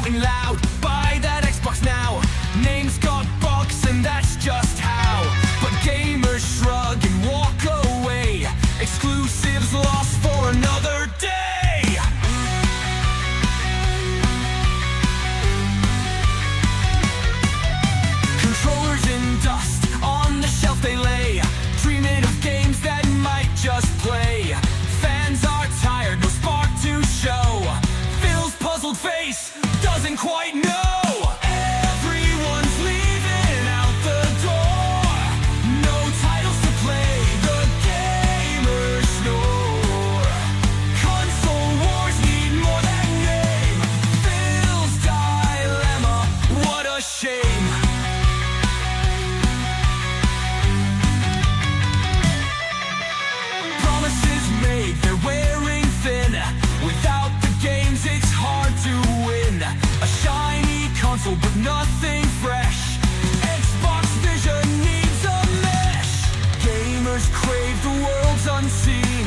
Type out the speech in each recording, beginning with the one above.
shouting loud, buy that Xbox now. Names got bugs and that's just how. But gamers shrug and walk away. Exclusives lost for another day. Controllers in dust, on the shelf they lay, dreaming of games that might just play. Fans are tired, no spark to show. Phil's puzzled face doesn't quite know. Everyone's leaving out the door. No titles to play, the gamers snore. Console wars need more than name. Phil's dilemma, what a shame. Promises made, they're wearing thin. Without the games it's hard to win. A shiny console but nothing fresh. Xbox vision needs a mesh. Gamers crave the world's unseen.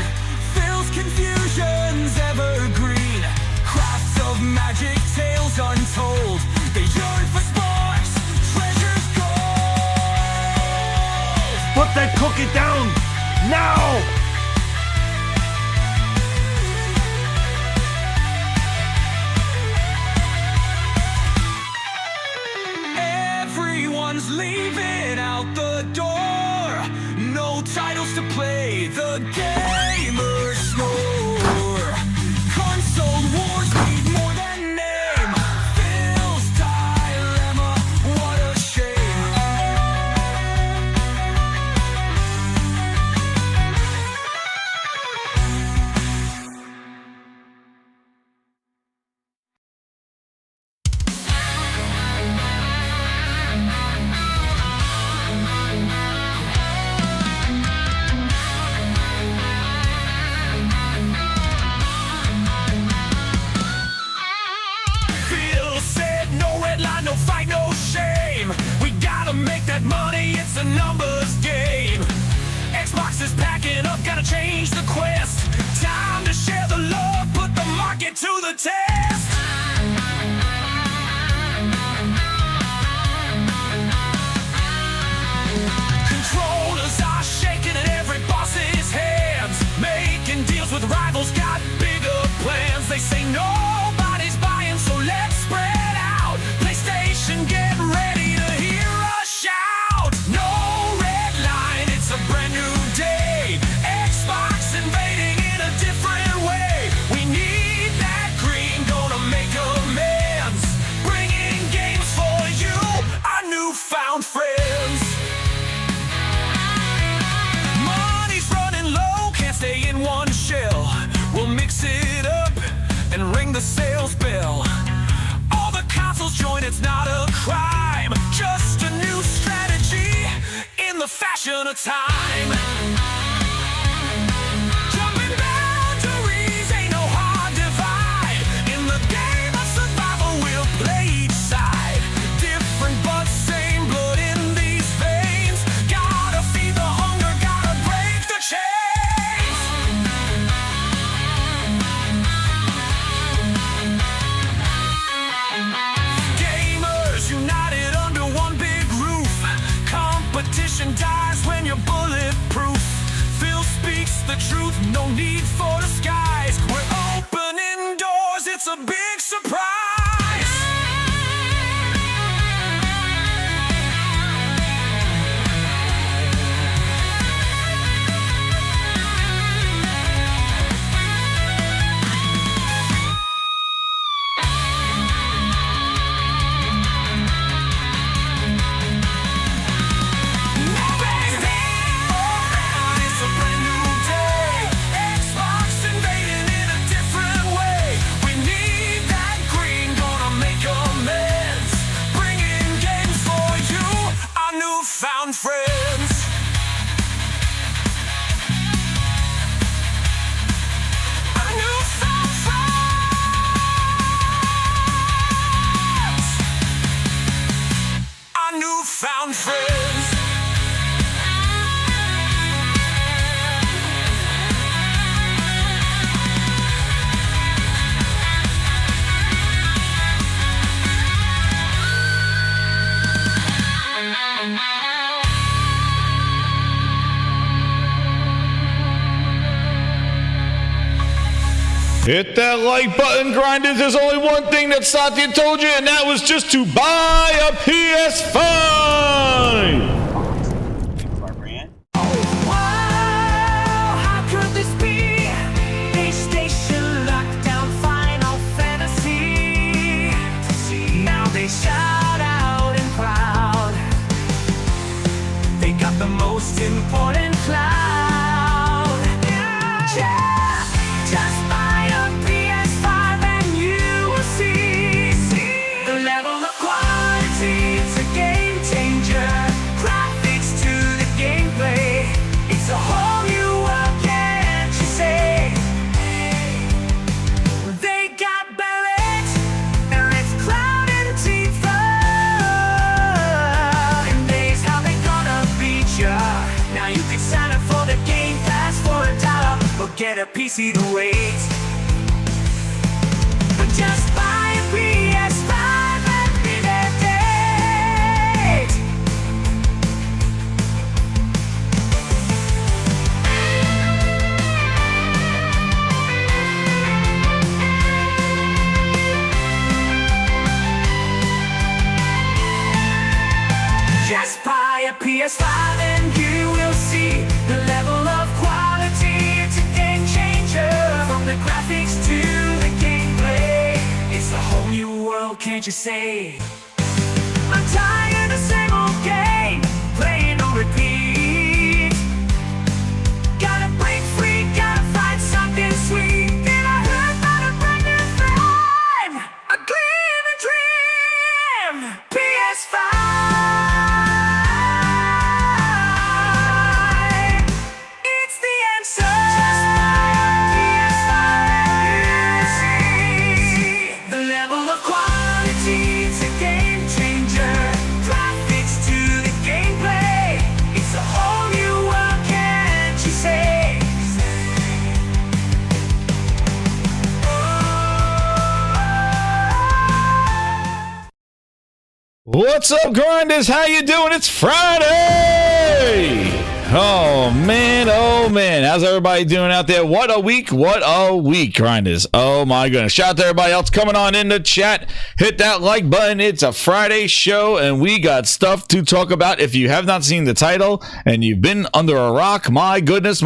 Phil's confusion's evergreen. Crafts of magic, tales untold. They yearn for sparks, treasures gold. Put that cookie down, now! Everyone's leaving out the door. No titles to play, the gamers snore. Console wars need more than name. Phil's dilemma, what a shame. Phil said no red line, no fight, no shame. We gotta make that money, it's a numbers game. Xbox is packing up, gotta change the quest. Time to share the love, put the market to the test. Controllers are shaking in every boss's hands. Making deals with rivals, got bigger plans. They say nobody's buying, so let's spread out. PlayStation, get ready to hear us shout. No red line, it's a brand new day. Xbox invading in a different way. We need that green, gonna make amends. Bringing games for you, our newfound friends. Money's running low, can't stay in one shell. We'll mix it up and ring the sales bell. All the consoles join, it's not a crime. Just a new strategy in the fashion of time. Jumping boundaries, ain't no hard divide. In the game of survival, we'll play each side. Different but same blood in these veins. Gotta feed the hunger, gotta break the chains. Gamers united under one big roof. Competition dies when you're bulletproof. Phil speaks the truth, no need for disguise. We're opening doors, it's a big surprise. It's a brand new day. Xbox invading in a different way. We need that green. Hit that like button, grinders. There's only one thing that Satya told you, and that was just to buy a PS5. Shout out and proud. They got the most important cloud. Yeah. Just buy a PS5 and you will see the level of quality. It's a game changer. Graphics to the gameplay. It's a whole new world, can't you say? They got Barrett, Barrett's Cloud and Tifa. And days how they gonna beat ya. Now you can sign up for the Game Pass for $1, but get a PC to wait. But just buy a PS5 and be their date. Just buy a PS5 and you will see the level of quality. It's a game changer. From the graphics to the gameplay, it's a whole new world, can't you say? I'm tired of the same old game, playing on repeat. Gotta break free, gotta find something sweet. Then I heard about a brand new thing, a gleam, a dream, PS5. It's the answer. Just buy a PS5 and you see the level of quality. It's a game changer. Graphics to the gameplay. It's a whole new world, can't you say? What's up, grinders? How you doing? It's Friday. Oh man, how's everybody doing out there? What a week, grinders. Oh my goodness. Shout out to everybody else coming on in the chat. Hit that like button. It's a Friday show and we got stuff to talk about. If you have not seen the title and you've been under a rock, my goodness,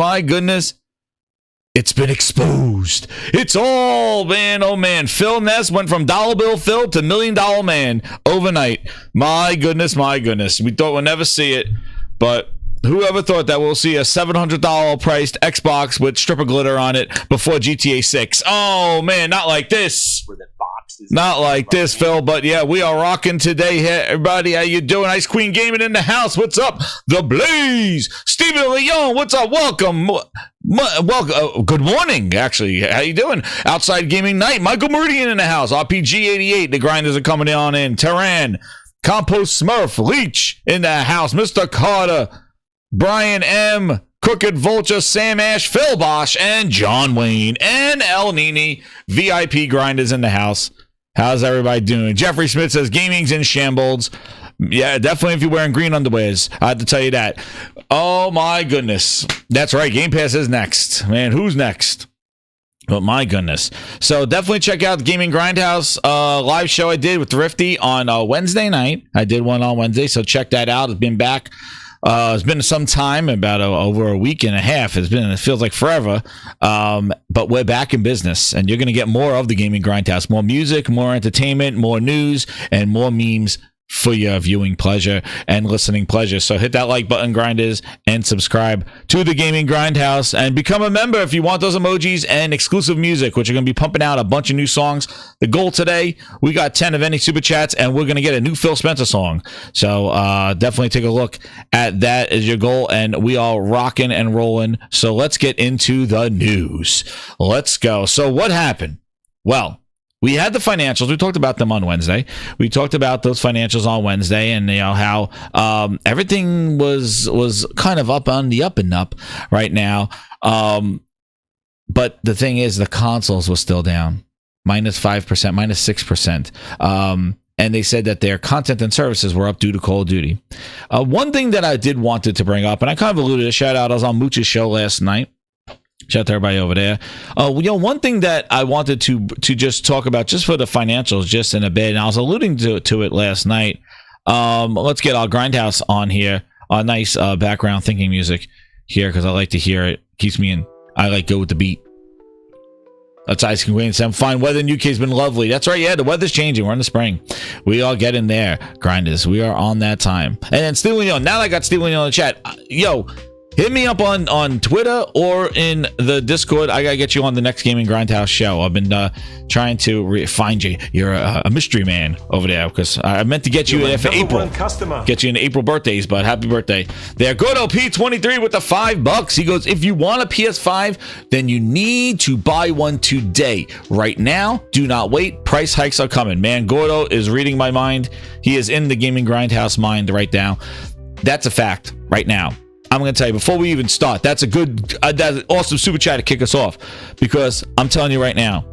it's been exposed. It's all, man, oh man. Phil Ness went from dollar bill Phil to $1 million man overnight. My goodness. We thought we'd never see it, but whoever thought that we'll see a $700 priced Xbox with stripper glitter on it before GTA 6? Oh man, not like this. Not like this, Phil, but yeah, we are rocking today. Hey, everybody, how you doing? Ice Queen Gaming in the house. What's up? The Blaze. Steven Leon, what's up? Welcome. Good morning, actually. How you doing? Outside Gaming Night. Michael Meridian in the house. RPG88. The grinders are coming on in. Terran. Compost Smurf. Leech in the house. Mr. Carter. Brian M. Crooked Vulture, Sam Ash, Phil Bosch, and John Wayne, and El Nini. VIP grinders in the house. How's everybody doing? Jeffrey Smith says gaming's in shambles. Yeah, definitely if you're wearing green underwears. I have to tell you that. Oh my goodness. That's right. Game Pass is next. Man, who's next? But my goodness. So definitely check out the Gaming Grindhouse live show I did with Thrifty on Wednesday night. I did one on Wednesday, so check that out. It's been back. It's been some time, about over a week and a half. It feels like forever. But we're back in business, and you're going to get more of the Gaming Grindhouse. More music, more entertainment, more news, and more memes for your viewing pleasure and listening pleasure. So hit that like button, grinders, and subscribe to the Gaming Grindhouse and become a member if you want those emojis and exclusive music, which are going to be pumping out a bunch of new songs. The goal today, we got 10 of any super chats, and we're going to get a new Phil Spencer song. So definitely take a look at that as your goal, and we are rocking and rolling. So let's get into the news. Let's go. So what happened? Well, we had the financials. We talked about them on Wednesday. We talked about those financials on Wednesday, and how everything was kind of up on the up and up right now. But the thing is, the consoles were still down, -5%, -6%. And they said that their content and services were up due to Call of Duty. One thing that I did wanted to bring up, and I kind of alluded to, shout out, I was on Mooch's show last night. Shout out to everybody over there. One thing that I wanted to just talk about, just for the financials, just in a bit, and I was alluding to it last night. Let's get our Grindhouse on here. Nice background thinking music here, because I like to hear it. Keeps me in. I like go with the beat. That's Ice King Wayne. Some fine weather in UK has been lovely. That's right. Yeah, the weather's changing. We're in the spring. We all get in there, grinders. We are on that time. And then Steven, now that I got Steven on the chat, hit me up on Twitter or in the Discord. I gotta get you on the next Gaming Grindhouse show. I've been trying to find you. You're a mystery man over there, because I meant to get you there for April. Get you in April birthdays, but happy birthday there. Gordo P23 with the $5. He goes, if you want a PS5, then you need to buy one today. Right now, do not wait. Price hikes are coming. Man, Gordo is reading my mind. He is in the Gaming Grindhouse mind right now. That's a fact right now. I'm going to tell you, before we even start, that's a good, that's an awesome super chat to kick us off, because I'm telling you right now,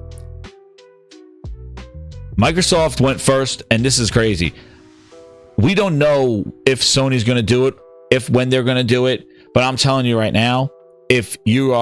Microsoft went first, and this is crazy. We don't know if Sony's going to do it, when they're going to do it, but I'm telling you right now, if you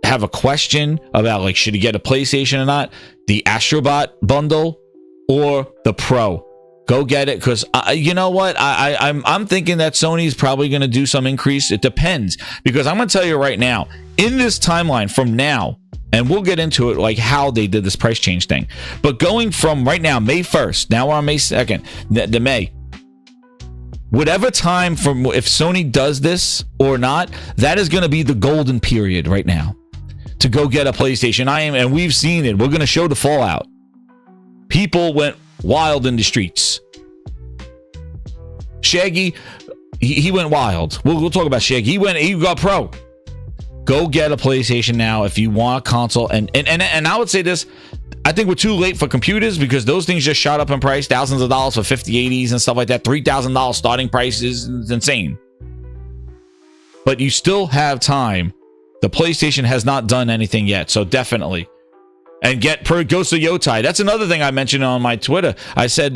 have a question about, like, should you get a PlayStation or not, the Astrobot bundle or the Pro, go get it, because you know what? I'm thinking that Sony's probably going to do some increase. It depends, because I'm going to tell you right now, in this timeline from now, and we'll get into it, like how they did this price change thing. But going from right now, May 1st, now we're on May 2nd, the May. Whatever time from if Sony does this or not, that is going to be the golden period right now to go get a PlayStation. And we've seen it. We're going to show the fallout. People went wild in the streets. Shaggy, he went wild. We'll talk about Shaggy. He got Pro. Go get a PlayStation now if you want a console. And I would say this, I think we're too late for computers, because those things just shot up in price, thousands of dollars for 5080s and stuff like that. $3,000 starting prices is insane. But you still have time. The PlayStation has not done anything yet, so definitely. And get Ghost of Yotai. That's another thing I mentioned on my Twitter. I said,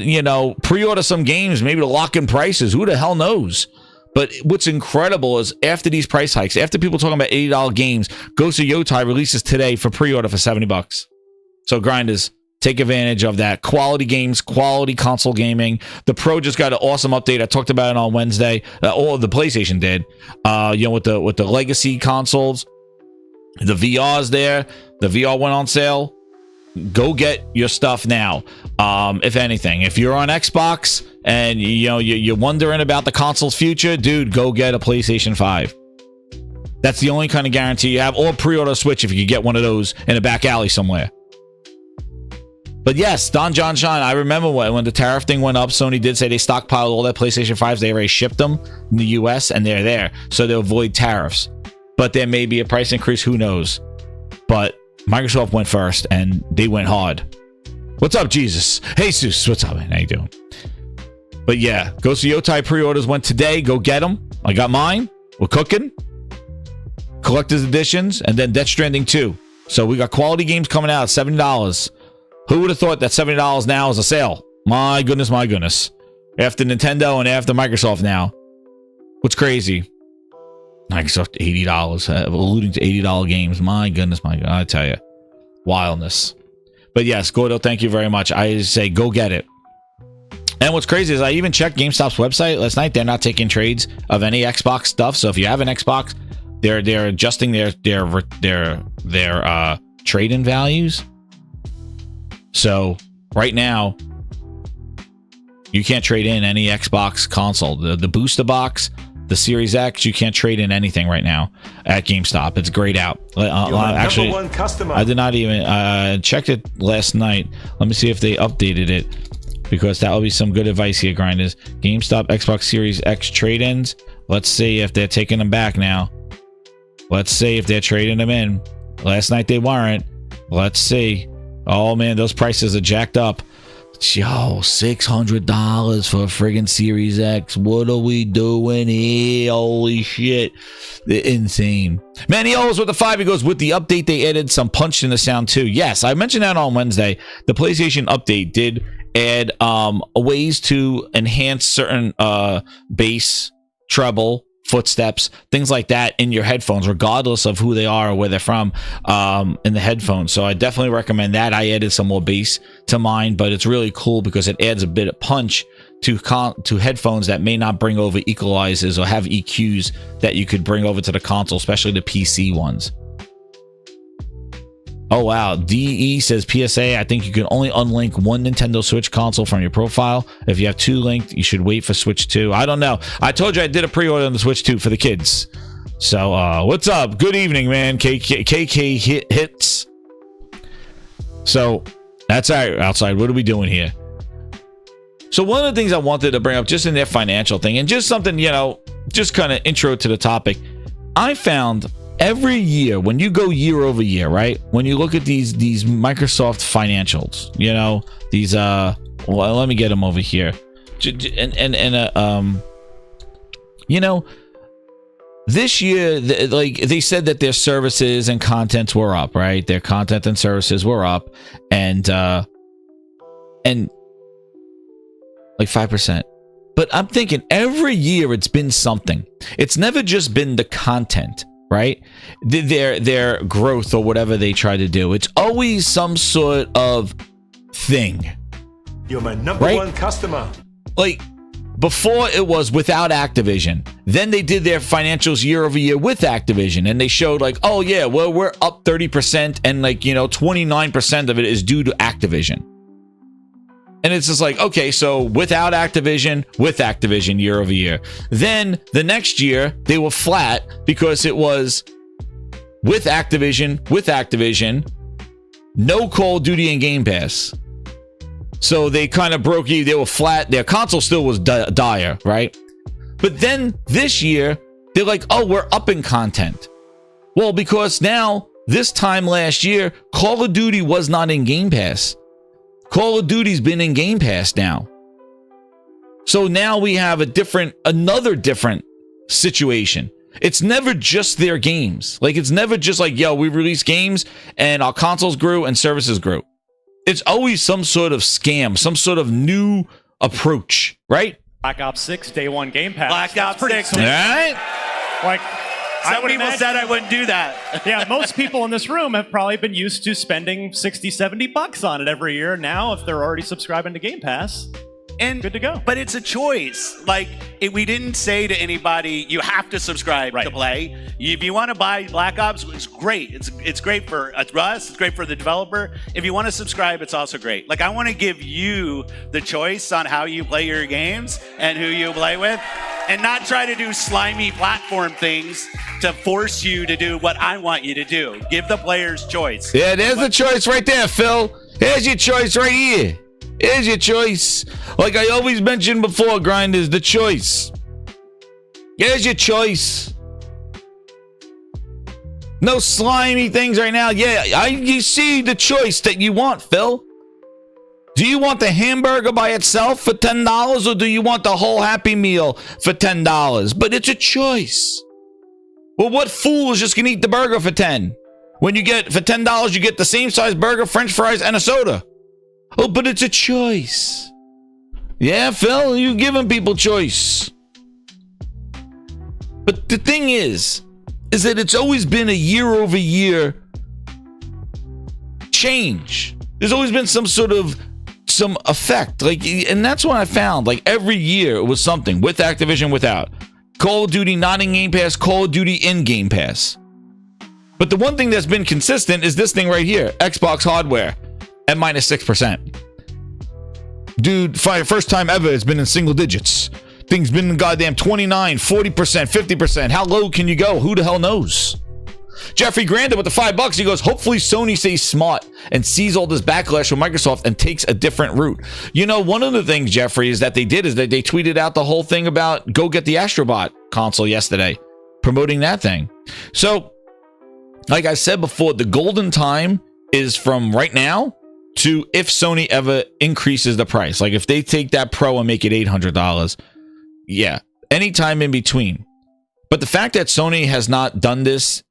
pre-order some games, maybe to lock in prices. Who the hell knows? But what's incredible is after these price hikes, after people talking about $80 games, Ghost of Yotai releases today for pre-order for $70. So grinders, take advantage of that. Quality games, quality console gaming. The Pro just got an awesome update. I talked about it on Wednesday. Or the PlayStation did. With the legacy consoles. The VR's there. The VR went on sale. Go get your stuff now. If anything, if you're on Xbox and you're wondering about the console's future, dude, go get a PlayStation 5. That's the only kind of guarantee you have. Or pre-order Switch if you could get one of those in a back alley somewhere. But yes, Don John Sean, I remember when the tariff thing went up, Sony did say they stockpiled all their PlayStation 5s. They already shipped them in the US, and they're there, so they'll avoid tariffs. But there may be a price increase, who knows? But Microsoft went first, and they went hard. What's up, Jesus? Hey, Sus, what's up, man? How you doing? But yeah, Ghost of Yotai pre-orders went today. Go get them. I got mine. We're cooking. Collector's editions, and then Death Stranding 2. So we got quality games coming out at $70. Who would have thought that $70 now is a sale? My goodness, my goodness. After Nintendo and after Microsoft now. What's crazy? Microsoft, $80. Alluding to $80 games. My goodness, my God. I tell you. Wildness. But yes, Gordo, thank you very much. I say go get it. And what's crazy is I even checked GameStop's website last night. They're not taking trades of any Xbox stuff. So if you have an Xbox, they're adjusting their trade-in values. So right now, you can't trade in any Xbox console. The booster box, the Series X, you can't trade in anything right now at GameStop. It's grayed out. Actually, #1 customer. I did not even checked it last night. Let me see if they updated it, because that will be some good advice here, grinders. GameStop Xbox Series X trade-ins. Let's see if they're taking them back now. Let's see if they're trading them in. Last night they weren't. Let's see. Oh man, those prices are jacked up. Yo, $600 for a friggin' Series X. What are we doing here? Holy shit. Insane. Manny O's with the 5. He goes, with the update, they added some punch in the sound too. Yes, I mentioned that on Wednesday. The PlayStation update did add ways to enhance certain bass, treble, footsteps, things like that in your headphones, regardless of who they are or where they're from, in the headphones. So I definitely recommend that. I added some more bass to mine, but it's really cool because it adds a bit of punch to headphones that may not bring over equalizers or have EQs that you could bring over to the console, especially the PC ones. Oh wow, DE says PSA, I think you can only unlink one Nintendo Switch console from your profile. If you have two linked, you should wait for Switch 2. I don't know. I told you I did a pre-order on the Switch 2 for the kids. So what's up? Good evening, man. KK hits. So that's outside. What are we doing here? So one of the things I wanted to bring up just in their financial thing, and just something, just kind of intro to the topic, I found every year, when you go year over year, right? When you look at these Microsoft financials, these well, let me get them over here. This year, they said that their services and contents were up, right? Their content and services were up, and like 5%. But I'm thinking every year it's been something. It's never just been the content, right? Their growth or whatever they try to do. It's always some sort of thing. You're my number one customer. Like before it was without Activision. Then they did their financials year over year with Activision, and they showed like, oh yeah, well, we're up 30% and 29% of it is due to Activision. And it's just like, okay, so without Activision, with Activision year over year. Then the next year, they were flat because it was with Activision, no Call of Duty and Game Pass. So they kind of broke even. They were flat. Their console still was dire, right? But then this year, they're like, oh, we're upping content. Well, because now, this time last year, Call of Duty was not in Game Pass. Call of Duty's been in Game Pass now. So now we have another different situation. It's never just their games. Like, it's never just like, yo, we released games and our consoles grew and services grew. It's always some sort of scam, some sort of new approach, right? Black Ops 6, day one Game Pass. Black Ops 6. All right? Like, Some people said I wouldn't do that. Yeah, most people in this room have probably been used to spending $60-$70 on it every year. Now, if they're already subscribing to Game Pass, And good to go. But it's a choice. Like, we didn't say to anybody, you have to subscribe to play. If you want to buy Black Ops, it's great. It's great for us. It's great for the developer. If you want to subscribe, it's also great. Like, I want to give you the choice on how you play your games and who you play with, and not try to do slimy platform things to force you to do what I want you to do. Give the players choice. Yeah, there's the choice right there, Phil. Here's your choice right here. Here's your choice. Like I always mentioned before, Grinders, the choice. Here's your choice. No slimy things right now. Yeah, you see the choice that you want, Phil. Do you want the hamburger by itself for $10 or do you want the whole Happy Meal for $10? But it's a choice. Well, what fool is just going to eat the burger for $10? When you get, for $10, you get the same size burger, French fries, and a soda. Oh, but it's a choice. Yeah, Phil, you're giving people choice. But the thing is that it's always been a year-over-year change. There's always been some effect. Like, and that's what I found. Like, every year it was something. With Activision, without. Call of Duty not in Game Pass, Call of Duty in Game Pass. But the one thing that's been consistent is this thing right here. Xbox hardware at minus 6%. Dude, first time ever it's been in single digits. Things been in goddamn 29, 40%, 50%. How low can you go? Who the hell knows? Jeffrey Granda with the $5, he goes, hopefully Sony stays smart and sees all this backlash from Microsoft and takes a different route. You know, one of the things, Jeffrey, is that they tweeted out the whole thing about go get the Astrobot console yesterday, promoting that thing. So, like I said before, the golden time is from right now to if Sony ever increases the price. Like if they take that Pro and make it $800, yeah, anytime in between. But the fact that Sony has not done this,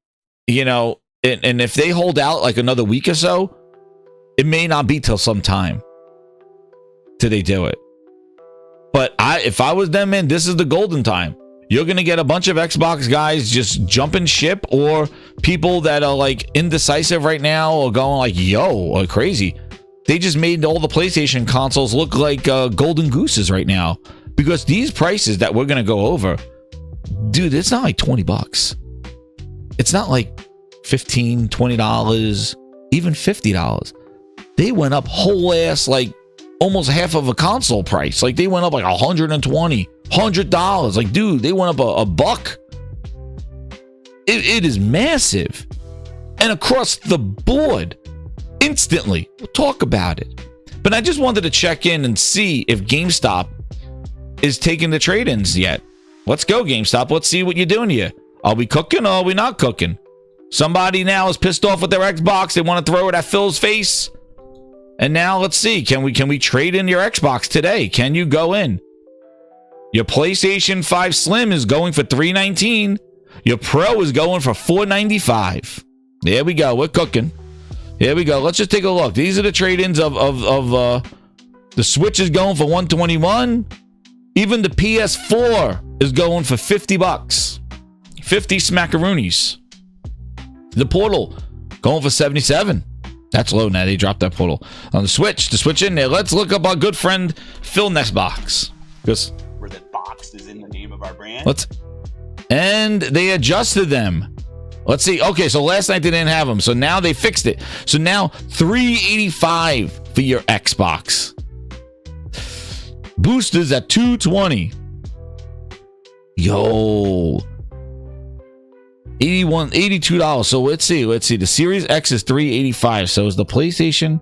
you know, and if they hold out like another week or so, it may not be till some time till they do it. But if I was them, man, this is the golden time. you're going to get a bunch of Xbox guys just jumping ship, or people that are like indecisive right now or going like, yo, crazy. They just made all the PlayStation consoles look like golden gooses right now, because these prices that we're going to go over, dude, it's not like $20. It's not like $15, $20, even $50. They went up whole ass, like almost half of a console price. Like they went up like $120, $100. Like, dude, they went up a buck. It is massive. And across the board, instantly. We'll talk about it. But I just wanted to check in and see if GameStop is taking the trade-ins yet. Let's go, GameStop. Let's see what you're doing here. Are we cooking or are we not cooking? Somebody now is pissed off with their Xbox. They want to throw it at Phil's face. And now let's see. Can we trade in your Xbox today? Can you go in? Your PlayStation 5 Slim is going for $319. Your Pro is going for $495. There we go. We're cooking. Here we go. Let's just take a look. These are the trade-ins of the Switch is going for $121. Even the PS4 is going for $50. 50 smackaroonies. The Portal going for $77. That's low now. They dropped that Portal. On the Switch in there. Let's look up our good friend Phil Nextbox. Because where the box is in the name of our brand. And they adjusted them. Let's see. Okay, so last night they didn't have them. So now they fixed it. So now $385 for your Xbox. Boosters at $220. Yo. $82. So let's see. The Series X is $385. So is the PlayStation.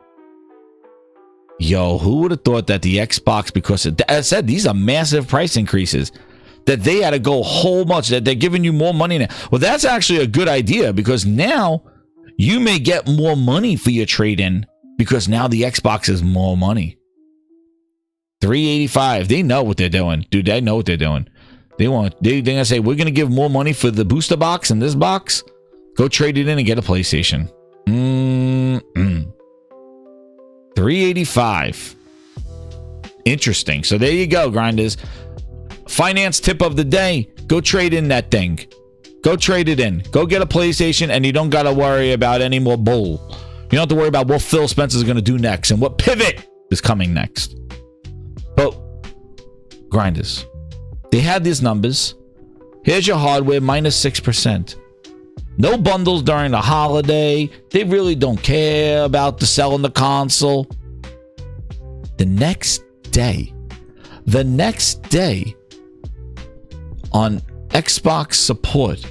Yo, who would have thought that the Xbox, because as I said, these are massive price increases, that they had to go whole much, that they're giving you more money now. Well, that's actually a good idea, because now you may get more money for your trade-in, because now the Xbox is more money. $385. They know what they're doing. Dude, they know what they're doing. They're gonna say, we're gonna give more money for the booster box and this box. Go trade it in and get a PlayStation. $385. Interesting. So there you go, grinders. Finance tip of the day. Go trade in that thing. Go trade it in. Go get a PlayStation, and you don't gotta worry about any more bull. You don't have to worry about what Phil Spencer is gonna do next and what pivot is coming next. But grinders, they had these numbers. Here's your hardware, minus 6%. No bundles during the holiday. They really don't care about the selling the console. The next day, on Xbox support,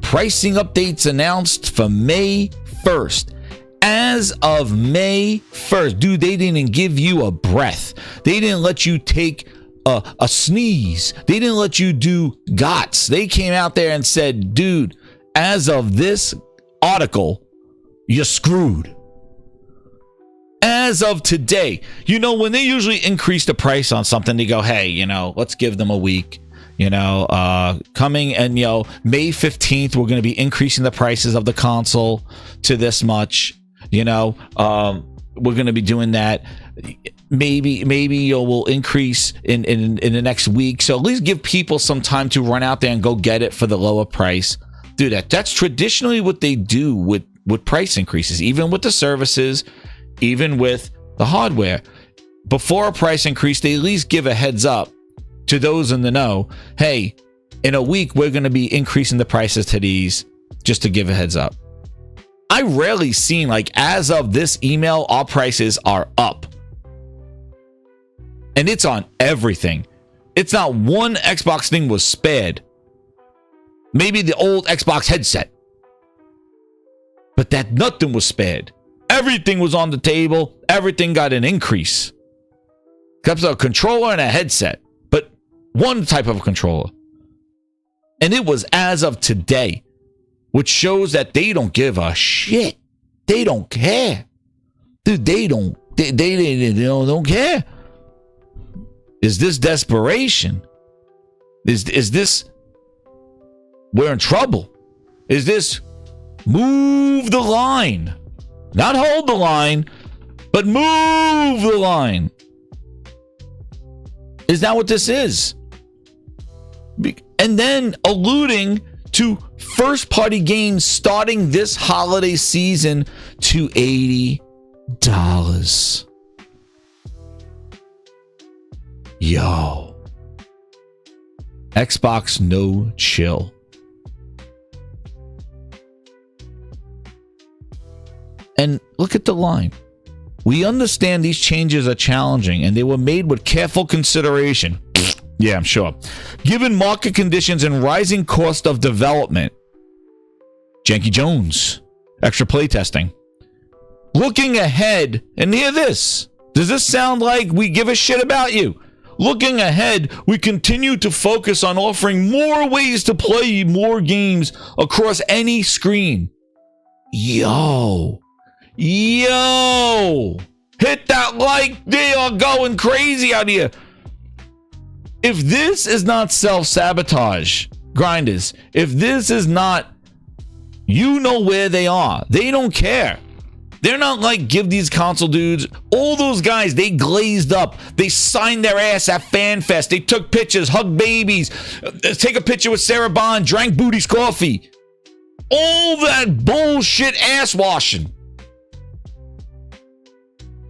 pricing updates announced for May 1st. As of May 1st, dude, they didn't give you a breath. They didn't let you take a sneeze. They didn't let you do gots. They came out there and said, dude, as of this article, you're screwed. As of today, when they usually increase the price on something, they go, hey, let's give them a week. Coming and May 15th, we're going to be increasing the prices of the console to this much. We're going to be doing that. Maybe we'll increase in the next week. So at least give people some time to run out there and go get it for the lower price. Do that. That's traditionally what they do with price increases, even with the services, even with the hardware. Before a price increase, they at least give a heads up to those in the know. Hey, in a week, we're going to be increasing the prices to these, just to give a heads up. I rarely seen, like, as of this email, our prices are up. And it's on everything. It's not one Xbox thing was spared. Maybe the old Xbox headset. But that nothing was spared. Everything was on the table. Everything got an increase. Except a controller and a headset. But one type of controller. And it was as of today. Which shows that they don't give a shit. They don't care. Dude, they don't care. Is this desperation? Is this we're in trouble? Is this move the line? Not hold the line, but move the line. Is that what this is? And then alluding to first-party games starting this holiday season to $80. Yo. Xbox no chill. And look at the line. We understand these changes are challenging and they were made with careful consideration. Yeah, I'm sure. Given market conditions and rising cost of development. Janky Jones. Extra playtesting. Looking ahead, and hear this. Does this sound like we give a shit about you? Looking ahead, we continue to focus on offering more ways to play more games across any screen. Yo. Hit that like. They are going crazy out here. If this is not self-sabotage, grinders, if this is not, you know where they are. They don't care. They're not like give these console dudes. All those guys, they glazed up. They signed their ass at FanFest. They took pictures, hugged babies, take a picture with Sarah Bond, drank Booty's coffee. All that bullshit ass washing.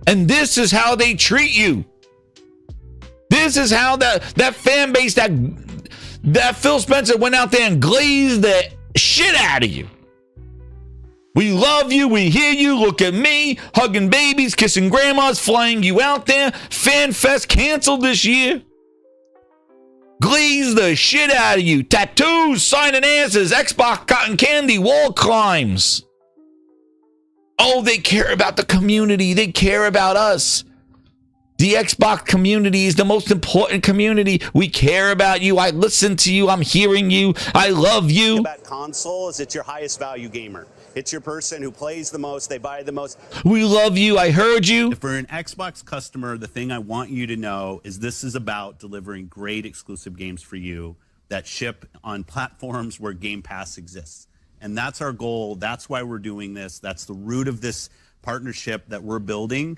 And this is how they treat you. This is how that fan base, that Phil Spencer went out there and glazed the shit out of you. We love you. We hear you. Look at me. Hugging babies, kissing grandmas, flying you out there. FanFest canceled this year. Glaze the shit out of you. Tattoos, signing asses, Xbox cotton candy, wall climbs. Oh, they care about the community. They care about us. The Xbox community is the most important community. We care about you. I listen to you. I'm hearing you. I love you. About console is it's your highest value gamer. It's your person who plays the most. They buy the most. We love you. I heard you. For an Xbox customer, the thing I want you to know is this is about delivering great exclusive games for you that ship on platforms where Game Pass exists. And that's our goal. That's why we're doing this. That's the root of this partnership that we're building.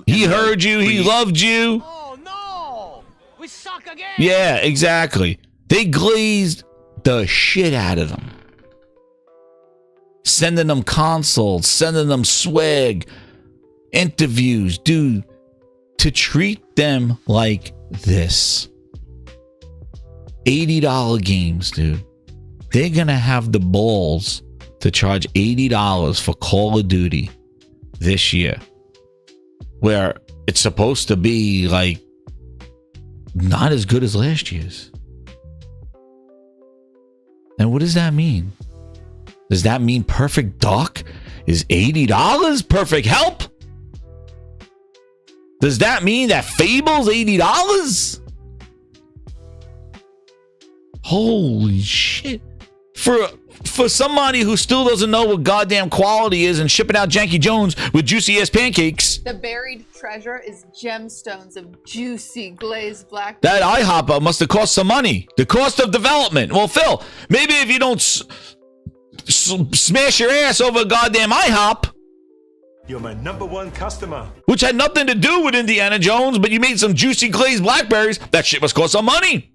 He heard you. He loved you. Oh, no. We suck again. Yeah, exactly. They glazed the shit out of them. Sending them consoles, sending them swag, interviews, dude, to treat them like this. $80 games, dude. They're going to have the balls to charge $80 for Call of Duty this year, where it's supposed to be like not as good as last year's. And what does that mean? Does that mean Perfect Dark is $80? Perfect Help? Does that mean that Fable's $80? Holy shit. For somebody who still doesn't know what goddamn quality is and shipping out Janky Jones with juicy ass pancakes. The buried treasure is gemstones of juicy glazed black. That IHOP must have cost some money. The cost of development. Well, Phil, maybe if you don't smash your ass over a goddamn IHOP. You're my #1 customer. Which had nothing to do with Indiana Jones, but you made some juicy glazed blackberries. That shit must cost some money.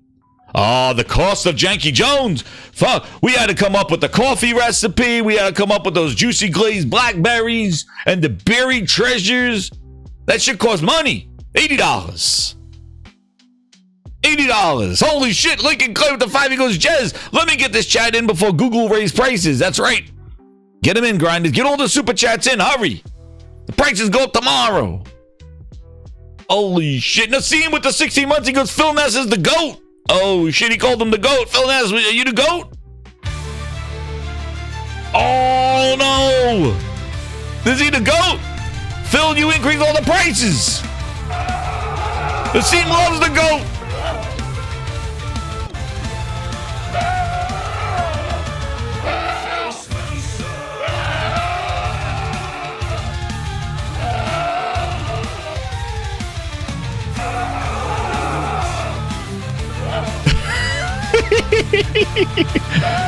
Oh, the cost of Janky Jones. Fuck, we had to come up with the coffee recipe. We had to come up with those juicy glazed blackberries and the buried treasures. That shit cost money. $80. $80. Holy shit, Lincoln Clay with the 5. He goes, Jez, let me get this chat in before Google raise prices. That's right. Get them in, grinders. Get all the super chats in. Hurry. The prices go up tomorrow. Holy shit. Nassim with the 16 months. He goes, Phil Ness is the GOAT. Oh shit, he called him the GOAT. Phil Ness, are you the GOAT? Oh no. Is he the GOAT? Phil, you increase all the prices. Nassim loves the GOAT.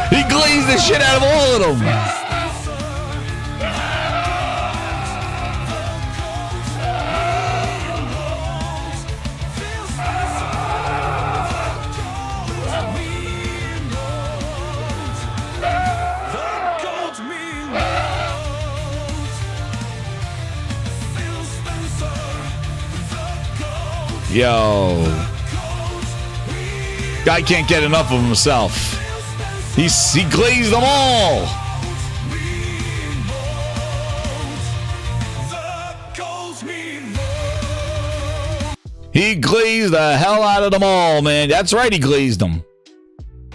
He glazed the shit out of all of them. Yo. Guy can't get enough of himself. He glazed them all. He glazed the hell out of them all, man. That's right, he glazed them.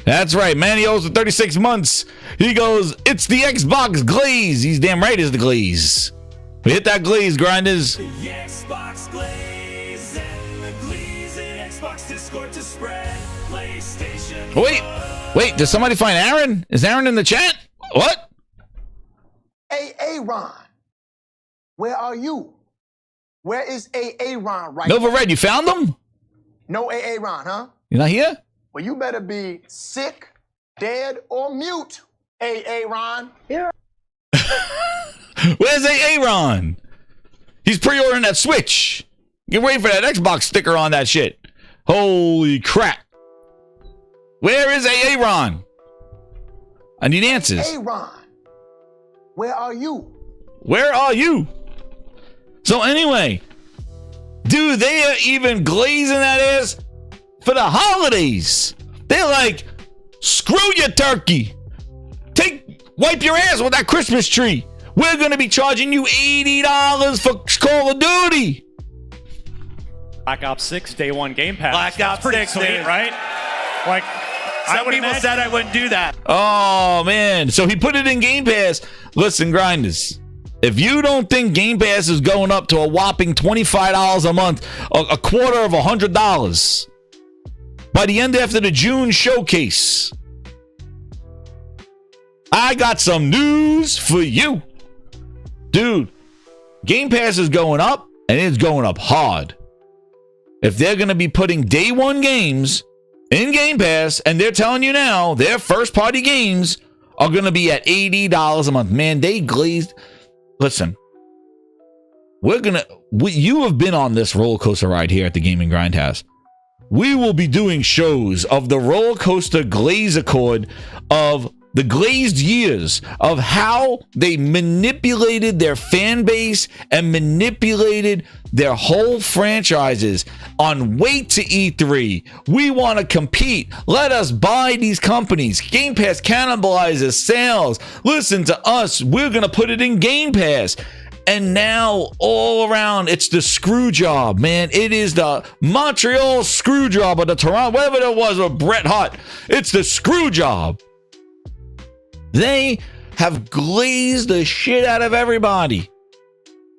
That's right, man. He owes for 36 months. He goes, it's the Xbox glaze. He's damn right it's the glaze. We hit that glaze, grinders. The Xbox glaze and the glaze and Xbox Discord to spread PlayStation. Wait, did somebody find Aaron? Is Aaron in the chat? What? Hey, Ron, where are you? Where is Ron right Nova now? Red, you found him? No Ron, huh? You not here? Well, you better be sick, dead, or mute, Ron. Here. Where's Aaron? He's pre-ordering that Switch. Get ready for that Xbox sticker on that shit. Holy crap. Where is Aaron? I need answers. Ron, where are you? Where are you? So anyway, dude, they are even glazing that ass for the holidays. They're like, screw your turkey. Wipe your ass with that Christmas tree. We're going to be charging you $80 for Call of Duty. Black Ops 6 Day 1 Game Pass. Black That's Ops pretty 6, sweet, dude. right? Like, Some people said I wouldn't do that. Oh, man. So he put it in Game Pass. Listen, grinders. If you don't think Game Pass is going up to a whopping $25 a month, a quarter of $100, by the end after the June showcase, I got some news for you. Dude, Game Pass is going up, and it's going up hard. If they're going to be putting day one games in Game Pass, and they're telling you now, their first-party games are going to be at $80 a month. Man, they glazed. Listen, you have been on this roller coaster ride here at the Gaming Grindhouse. We will be doing shows of the roller coaster glaze accord of the glazed years of how they manipulated their fan base and manipulated their whole franchises on wait to E3. We want to compete. Let us buy these companies. Game Pass cannibalizes sales. Listen to us. We're going to put it in Game Pass. And now, all around, it's the screw job, man. It is the Montreal screw job or the Toronto, whatever it was, or Bret Hart. It's the screw job. They have glazed the shit out of everybody.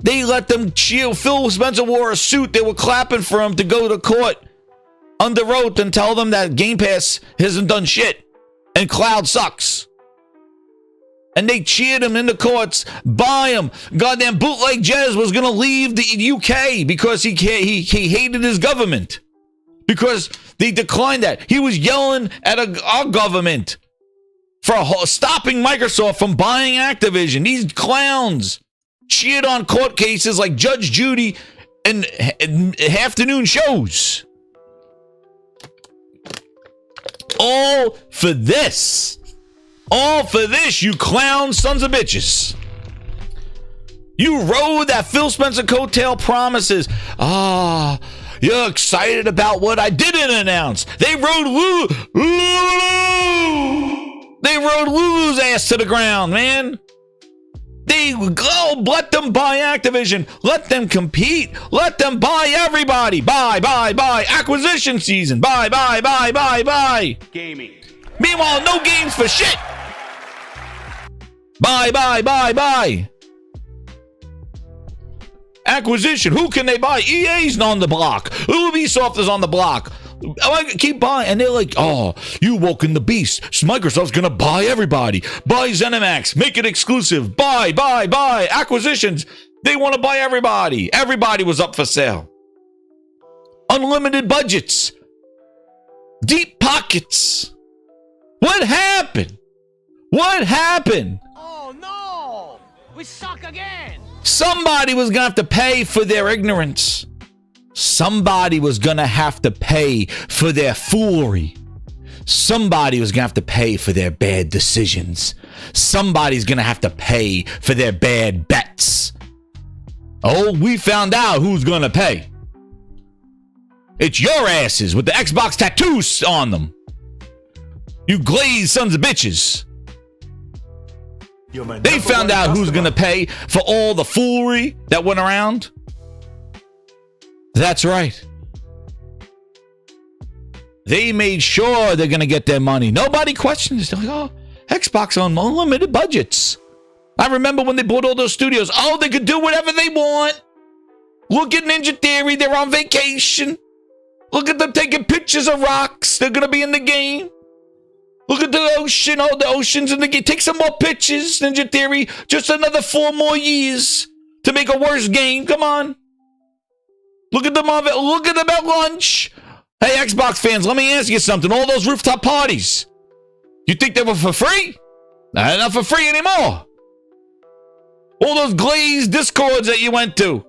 They let them cheer. Phil Spencer wore a suit. They were clapping for him to go to court under oath and tell them that Game Pass hasn't done shit and Cloud sucks. And they cheered him in the courts. Buy him. Goddamn bootleg Jez was going to leave the UK because he hated his government. Because they declined that. He was yelling at our government for stopping Microsoft from buying Activision. These clowns cheered on court cases like Judge Judy and afternoon shows. All for this. All for this, you clown sons of bitches. You rode that Phil Spencer coattail promises. You're excited about what I didn't announce. They rode Lulu's ass to the ground, man. They go, let them buy Activision. Let them compete. Let them buy everybody. Buy. Acquisition season. Buy. Gaming. Meanwhile, no games for shit. Buy. Acquisition. Who can they buy? EA's on the block. Ubisoft is on the block. Keep buying. And they're like, oh, you woke in the beast. Microsoft's going to buy everybody. Buy ZeniMax. Make it exclusive. Buy. Acquisitions. They want to buy everybody. Everybody was up for sale. Unlimited budgets. Deep pockets. What happened? Oh no! We suck again! Somebody was going to have to pay for their ignorance. Somebody was going to have to pay for their foolery. Somebody was going to have to pay for their bad decisions. Somebody's going to have to pay for their bad bets. Oh, we found out who's going to pay. It's your asses with the Xbox tattoos on them. You glazed sons of bitches. They found out who's going to pay for all the foolery that went around. That's right. They made sure they're going to get their money. Nobody questioned this. They're like, oh, Xbox on unlimited budgets. I remember when they bought all those studios. Oh, they could do whatever they want. Look at Ninja Theory. They're on vacation. Look at them taking pictures of rocks. They're going to be in the game. Look at the ocean. All the oceans in the game. Take some more pictures, Ninja Theory. Just another 4 more years to make a worse game. Come on. Look at them. Look at them at lunch. Hey, Xbox fans, let me ask you something. All those rooftop parties, you think they were for free? Not for free anymore. All those glazed discords that you went to.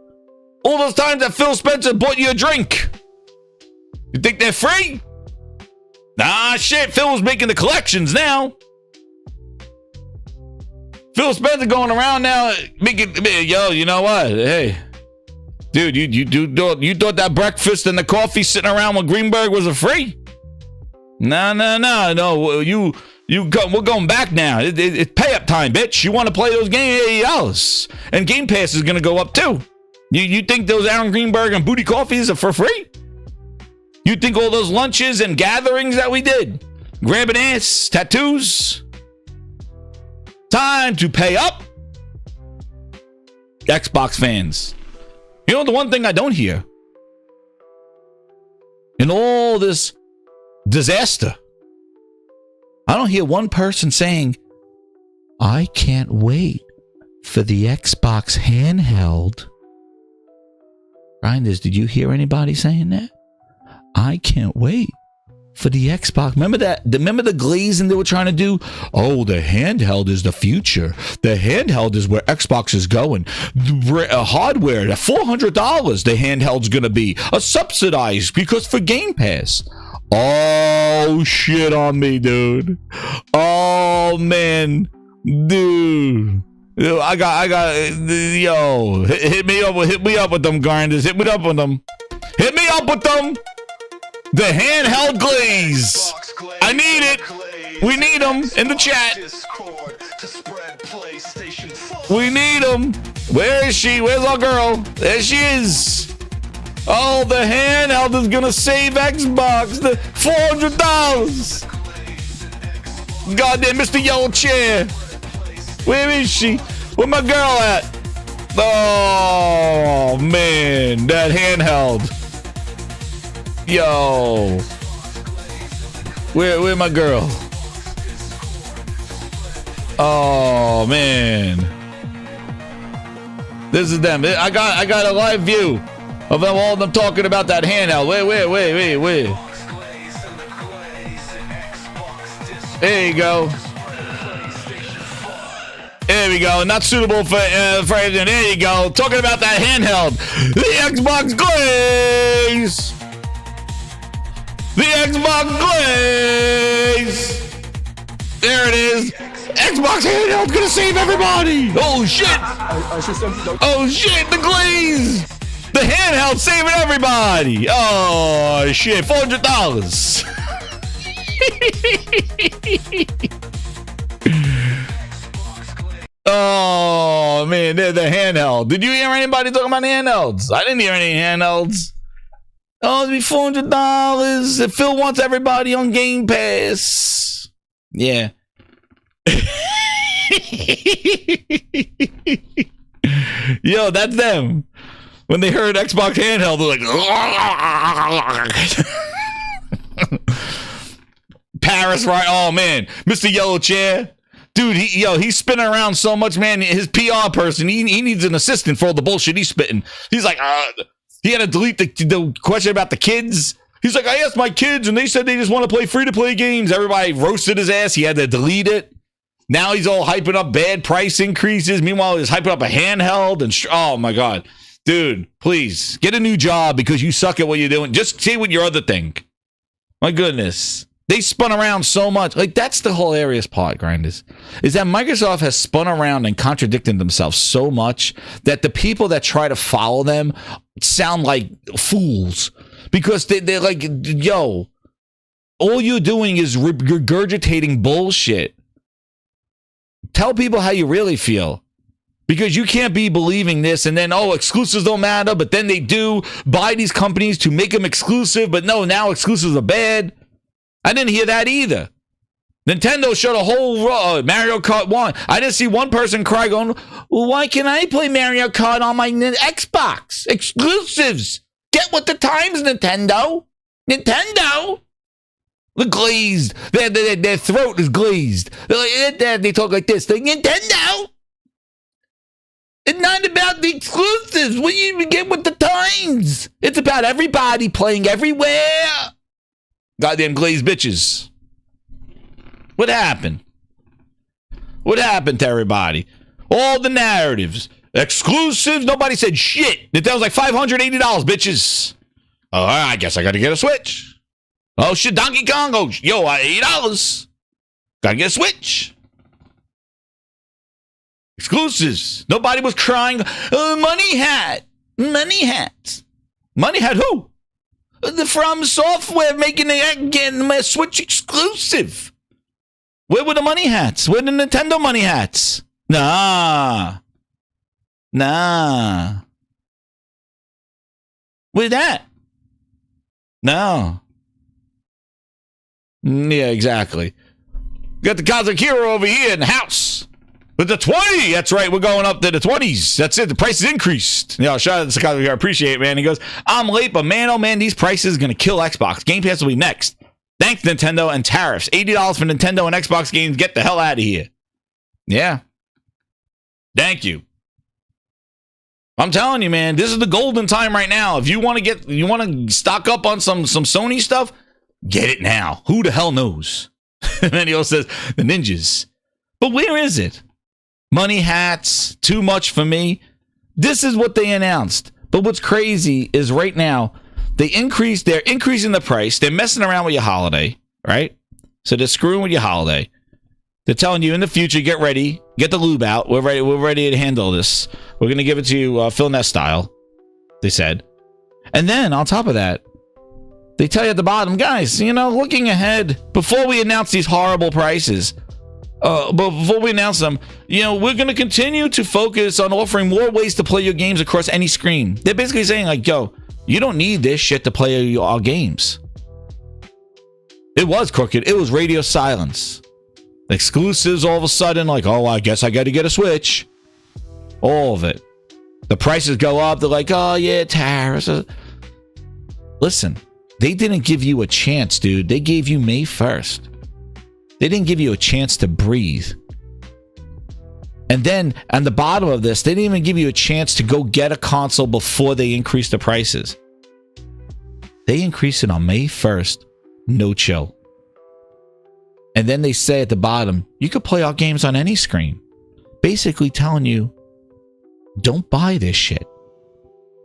All those times that Phil Spencer bought you a drink. You think they're free? Nah, shit. Phil's making the collections now. Phil Spencer going around now making, yo, you know what? Hey, dude, you thought that breakfast and the coffee sitting around with Greenberg was a free? No. We're going back now. It's pay up time, bitch. You want to play those games, $80, and Game Pass is gonna go up too. You think those Aaron Greenberg and booty coffees are for free? You think all those lunches and gatherings that we did, grabbing ass, tattoos, time to pay up? Xbox fans, you know the one thing I don't hear in all this disaster, I don't hear one person saying, I can't wait for the Xbox handheld. Grinders, did you hear anybody saying that? I can't wait for the Xbox. Remember that? Remember the glazing they were trying to do? Oh, the handheld is the future. The handheld is where Xbox is going. Hardware, $400 the handheld's going to be. Subsidized because for Game Pass. Oh, shit on me, dude. Oh, man. Dude. I got, yo, hit me up with them, Grinders. Hit me up with them. Hit me up with them. The handheld glaze. I need it. We need them in the chat. We need them. Where is she? Where's our girl? There she is. Oh, the handheld is gonna save Xbox. The $400. Goddamn, Mr. Yellow Chair. Where is she? Where my girl at? Oh man, that handheld. Yo, where my girl? Oh man, this is them. I got a live view of them, all of them talking about that handheld. Wait. There you go. There we go. Not suitable for everything. There you go. Talking about that handheld. The Xbox glaze. The Xbox glaze. There it is. Xbox handheld's gonna save everybody. Oh shit. Oh shit. The glaze. The handheld saving everybody. Oh shit. $400. Oh man, they're the handheld. Did you hear anybody talking about handhelds? I didn't hear any handhelds. Oh, it'll be $400. If Phil wants everybody on Game Pass. Yeah. Yo, that's them. When they heard Xbox handheld, they're like, Paris, right? Oh man, Mr. Yellow Chair. Dude, he's spinning around so much, man. His PR person, he needs an assistant for all the bullshit he's spitting. He's like, he had to delete the question about the kids. He's like, I asked my kids, and they said they just want to play free-to-play games. Everybody roasted his ass. He had to delete it. Now he's all hyping up bad price increases. Meanwhile, he's hyping up a handheld. And oh, my God. Dude, please, get a new job because you suck at what you're doing. Just say what your other thing. My goodness. They spun around so much. Like, that's the hilarious part, Grinders, is that Microsoft has spun around and contradicted themselves so much that the people that try to follow them sound like fools. because they're like, yo, all you're doing is regurgitating bullshit. Tell people how you really feel. Because you can't be believing this and then, oh, exclusives don't matter, but then they do buy these companies to make them exclusive, but no, now exclusives are bad. I didn't hear that either. Nintendo showed a whole Mario Kart 1. I didn't see one person cry going, well, why can't I play Mario Kart on my Xbox? Exclusives. Get with the times, Nintendo. Nintendo. The glazed. Their throat is glazed. They talk like this. Nintendo. It's not about the exclusives. What you get with the times? It's about everybody playing everywhere. Goddamn glazed bitches. What happened? What happened to everybody? All the narratives. Exclusives. Nobody said shit. Nintendo's like $580, bitches. Oh, I guess I got to get a Switch. Oh, shit, Donkey Kong. Oh, yo, $8. Got to get a Switch. Exclusives. Nobody was crying, money hat. Money hats. Money hat who? The From Software making the Switch exclusive. Where were the money hats? Where the Nintendo money hats? Nah. Where's that? No. Yeah, exactly. Got the Cosmic Hero over here in the house. With the 20, that's right, we're going up to the 20s. That's it, the price is increased. You know, shout out to Cosmic Hero, I appreciate it, man. He goes, I'm late, but man, oh man, these prices are going to kill Xbox. Game Pass will be next. Thanks, Nintendo, and tariffs. $80 for Nintendo and Xbox games. Get the hell out of here. Yeah. Thank you. I'm telling you, man, this is the golden time right now. If you want to stock up on some Sony stuff, get it now. Who the hell knows? And then he also says, the ninjas. But where is it? Money hats, too much for me. This is what they announced. But what's crazy is right now, they're increasing the price. They're messing around with your holiday, right? So they're screwing with your holiday. They're telling you in the future, get ready, get the lube out. We're ready to handle this. We're going to give it to you Phil Ness style, they said. And then on top of that, they tell you at the bottom, guys, looking ahead, before we announce these horrible prices, but before we announce them, we're going to continue to focus on offering more ways to play your games across any screen. They're basically saying like, yo, you don't need this shit to play our games. It was crooked. It was radio silence. Exclusives all of a sudden, like, oh, I guess I got to get a Switch. All of it. The prices go up. They're like, oh, yeah, tariffs. Listen, they didn't give you a chance, dude. They gave you May 1st. They didn't give you a chance to breathe. And then on the bottom of this, they didn't even give you a chance to go get a console before they increased the prices. They increased it on May 1st. No chill. And then they say at the bottom, you could play our games on any screen. Basically telling you, don't buy this shit.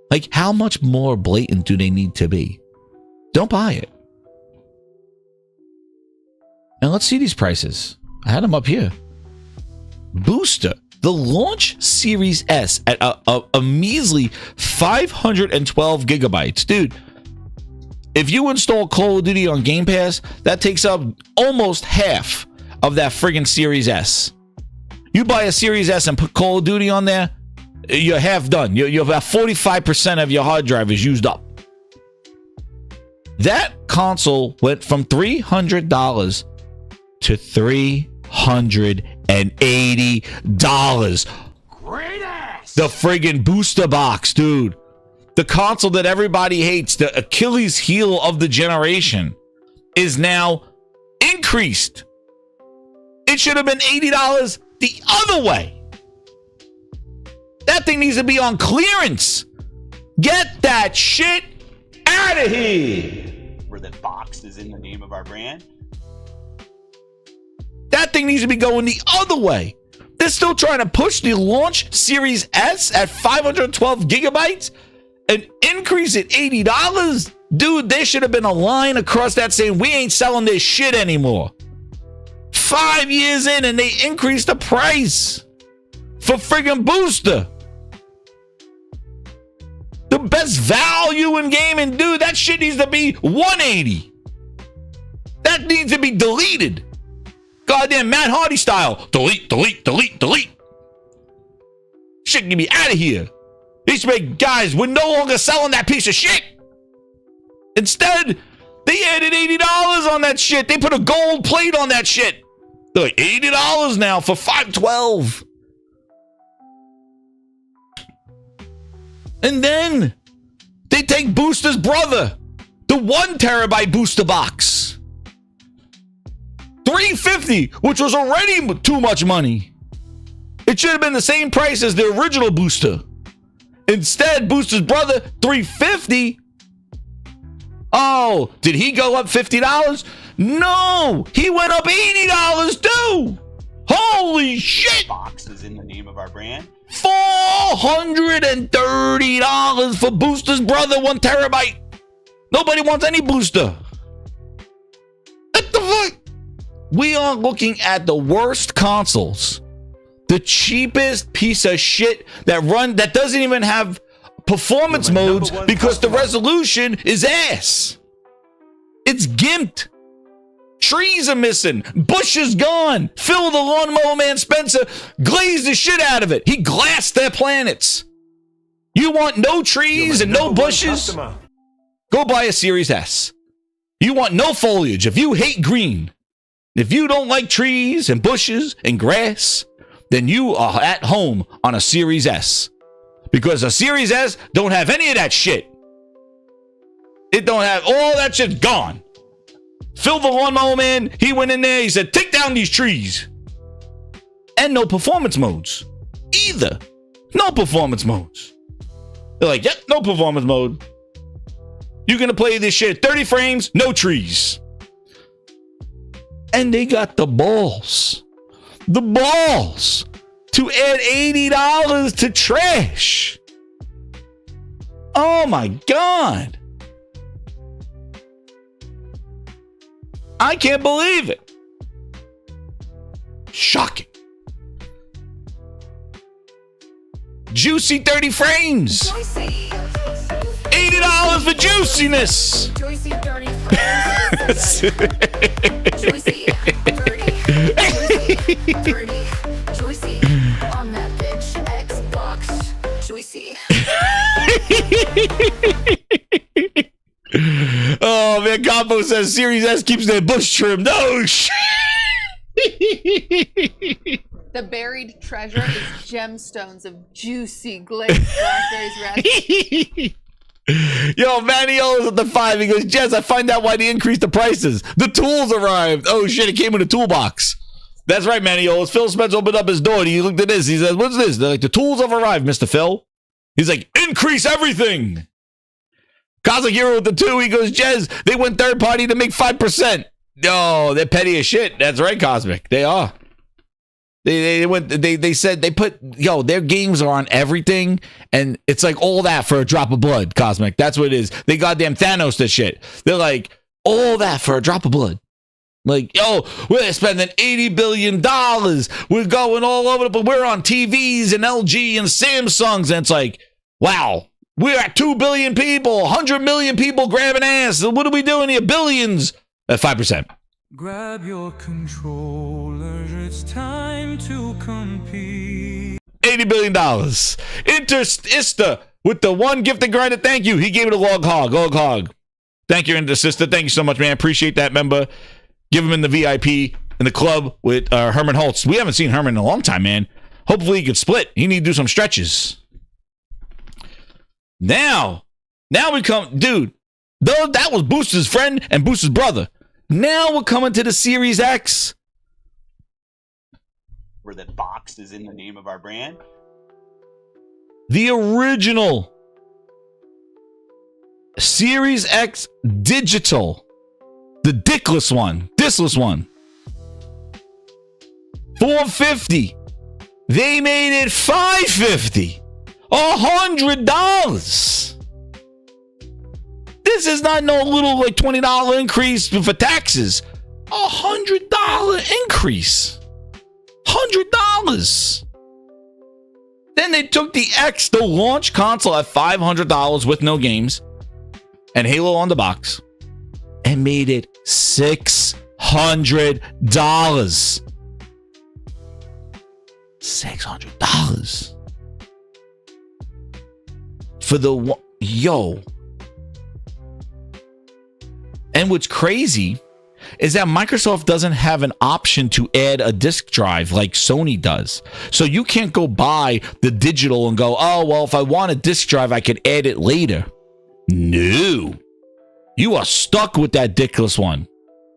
Like, how much more blatant do they need to be? Don't buy it. And let's see these prices. I had them up here. Booster, the launch Series S at a measly 512 gigabytes. Dude, if you install Call of Duty on Game Pass, that takes up almost half of that friggin' Series S. You buy a Series S and put Call of Duty on there, you're half done. You're about 45% of your hard drive is used up. That console went from $300 to $380. Great ass! The friggin' booster box, dude. The console that everybody hates, the Achilles heel of the generation, is now increased. It should have been $80 the other way. That thing needs to be on clearance. Get that shit out of here. Where the box is in the name of our brand. That thing needs to be going the other way. They're still trying to push the launch Series S at 512 gigabytes and increase it $80. Dude, there should have been a line across that saying, we ain't selling this shit anymore. 5 years in and they increased the price for friggin' booster. The best value in gaming, dude. That shit needs to be $180. That needs to be deleted. Goddamn Matt Hardy style. Delete, delete, delete, delete. Shit can be out of here. These big guys, we're no longer selling that piece of shit. Instead, they added $80 on that shit. They put a gold plate on that shit. They're like $80 now for $512. And then they take Booster's brother, the 1 terabyte booster box. $350, which was already too much money. It should have been the same price as the original booster. Instead, Booster's brother, $350. Oh, did he go up $50? No, he went up $80 too. Holy shit. Box is in the name of our brand. $430 for Booster's brother, 1 terabyte. Nobody wants any booster. What the fuck? We are looking at the worst consoles. The cheapest piece of shit that doesn't even have performance modes because the resolution is ass. It's gimped. Trees are missing. Bush is gone. Phil the Lawnmower Man Spencer glazed the shit out of it. He glassed their planets. You want no trees and no bushes? Go buy a Series S. You want no foliage. If you hate green, if you don't like trees and bushes and grass, then you are at home on a Series S. Because a Series S don't have any of that shit. It don't have all that shit's gone. Phil the Lawnmower Man, he went in there, he said, take down these trees. And no performance modes. Either. No performance modes. They're like, yep, no performance mode. You're going to play this shit at 30 frames, no trees. And they got the balls to add $80 to trash. Oh my God. I can't believe it. Shocking. Juicy 30 frames. $80 for juiciness. Juicy 30 frames. Juicy 30. Juicy on that bitch. Xbox. Juicy. Oh man, Combo says Series S keeps their bush trimmed. No shit. The buried treasure is gemstones of juicy glazed blackberries, raspberries. Yo, Manio's at the 5. He goes, Jess, I find out why they increased the prices. The tools arrived. Oh shit, it came in a toolbox. That's right, Manio. As Phil Spence opened up his door and he looked at this. He says, what's this? They're like, the tools have arrived, Mr. Phil. He's like, increase everything. Cosmic Hero with the 2. He goes, Jez, they went third party to make 5%. No, they're petty as shit. That's right, Cosmic. They are. They said they put, their games are on everything, and it's like all that for a drop of blood, Cosmic. That's what it is. They goddamn Thanos this shit. They're like, all that for a drop of blood. Like, we're spending $80 billion. We're going all over, but we're on TVs and LG and Samsungs, and it's like, wow. We're at 2 billion people, 100 million people grabbing ass. What are we doing here? Billions at 5%. Grab your controller, it's time to compete. $80 billion. Intersta with the 1 gifted grinder. Thank you. He gave it a log hog. Thank you, Intersta. Thank you so much, man. Appreciate that, member. Give him in the VIP in the club with Herman Holtz. We haven't seen Herman in a long time, man. Hopefully he could split. He need to do some stretches. Now we come, dude, though that was Booster's friend and Booster's brother. Now we're coming to the Series X. Where the box is in the name of our brand. The original Series X digital. The diskless one. $450. They made it $550. $100. This is not no little like $20 increase for taxes. $100 increase. $100. Then they took the X, the launch console at $500 with no games and Halo on the box, and made it $600. $600 for the yo. And what's crazy is that Microsoft doesn't have an option to add a disk drive like Sony does. So you can't go buy the digital and go, oh, well, if I want a disk drive, I could add it later. No. You are stuck with that diskless one.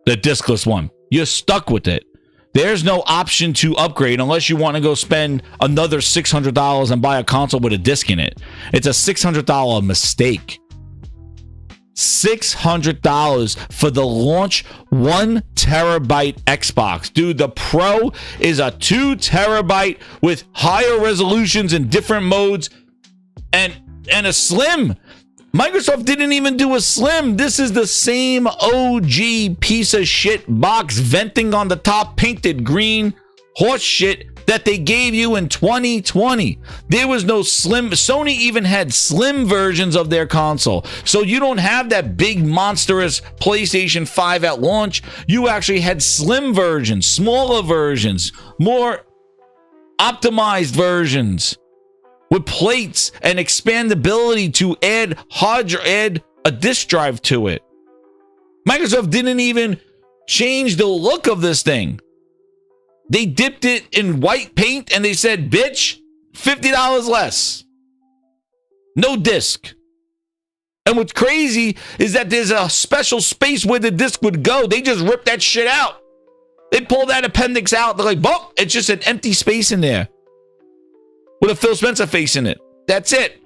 The diskless one. You're stuck with it. There's no option to upgrade unless you want to go spend another $600 and buy a console with a disc in it. It's a $600 mistake. $600 for the launch 1 terabyte Xbox. Dude, the Pro is a 2 terabyte with higher resolutions in different modes and a Slim. Microsoft didn't even do a Slim. This is the same OG piece of shit box venting on the top, painted green horse shit that they gave you in 2020. There was no Slim. Sony even had Slim versions of their console. So you don't have that big monstrous PlayStation 5 at launch. You actually had Slim versions, smaller versions, more optimized versions with plates and expandability to add a disk drive to it. Microsoft didn't even change the look of this thing. They dipped it in white paint and they said, bitch, $50 less. No disc. And what's crazy is that there's a special space where the disc would go. They just ripped that shit out. They pulled that appendix out. They're like, boom, it's just an empty space in there with a Phil Spencer face in it. That's it.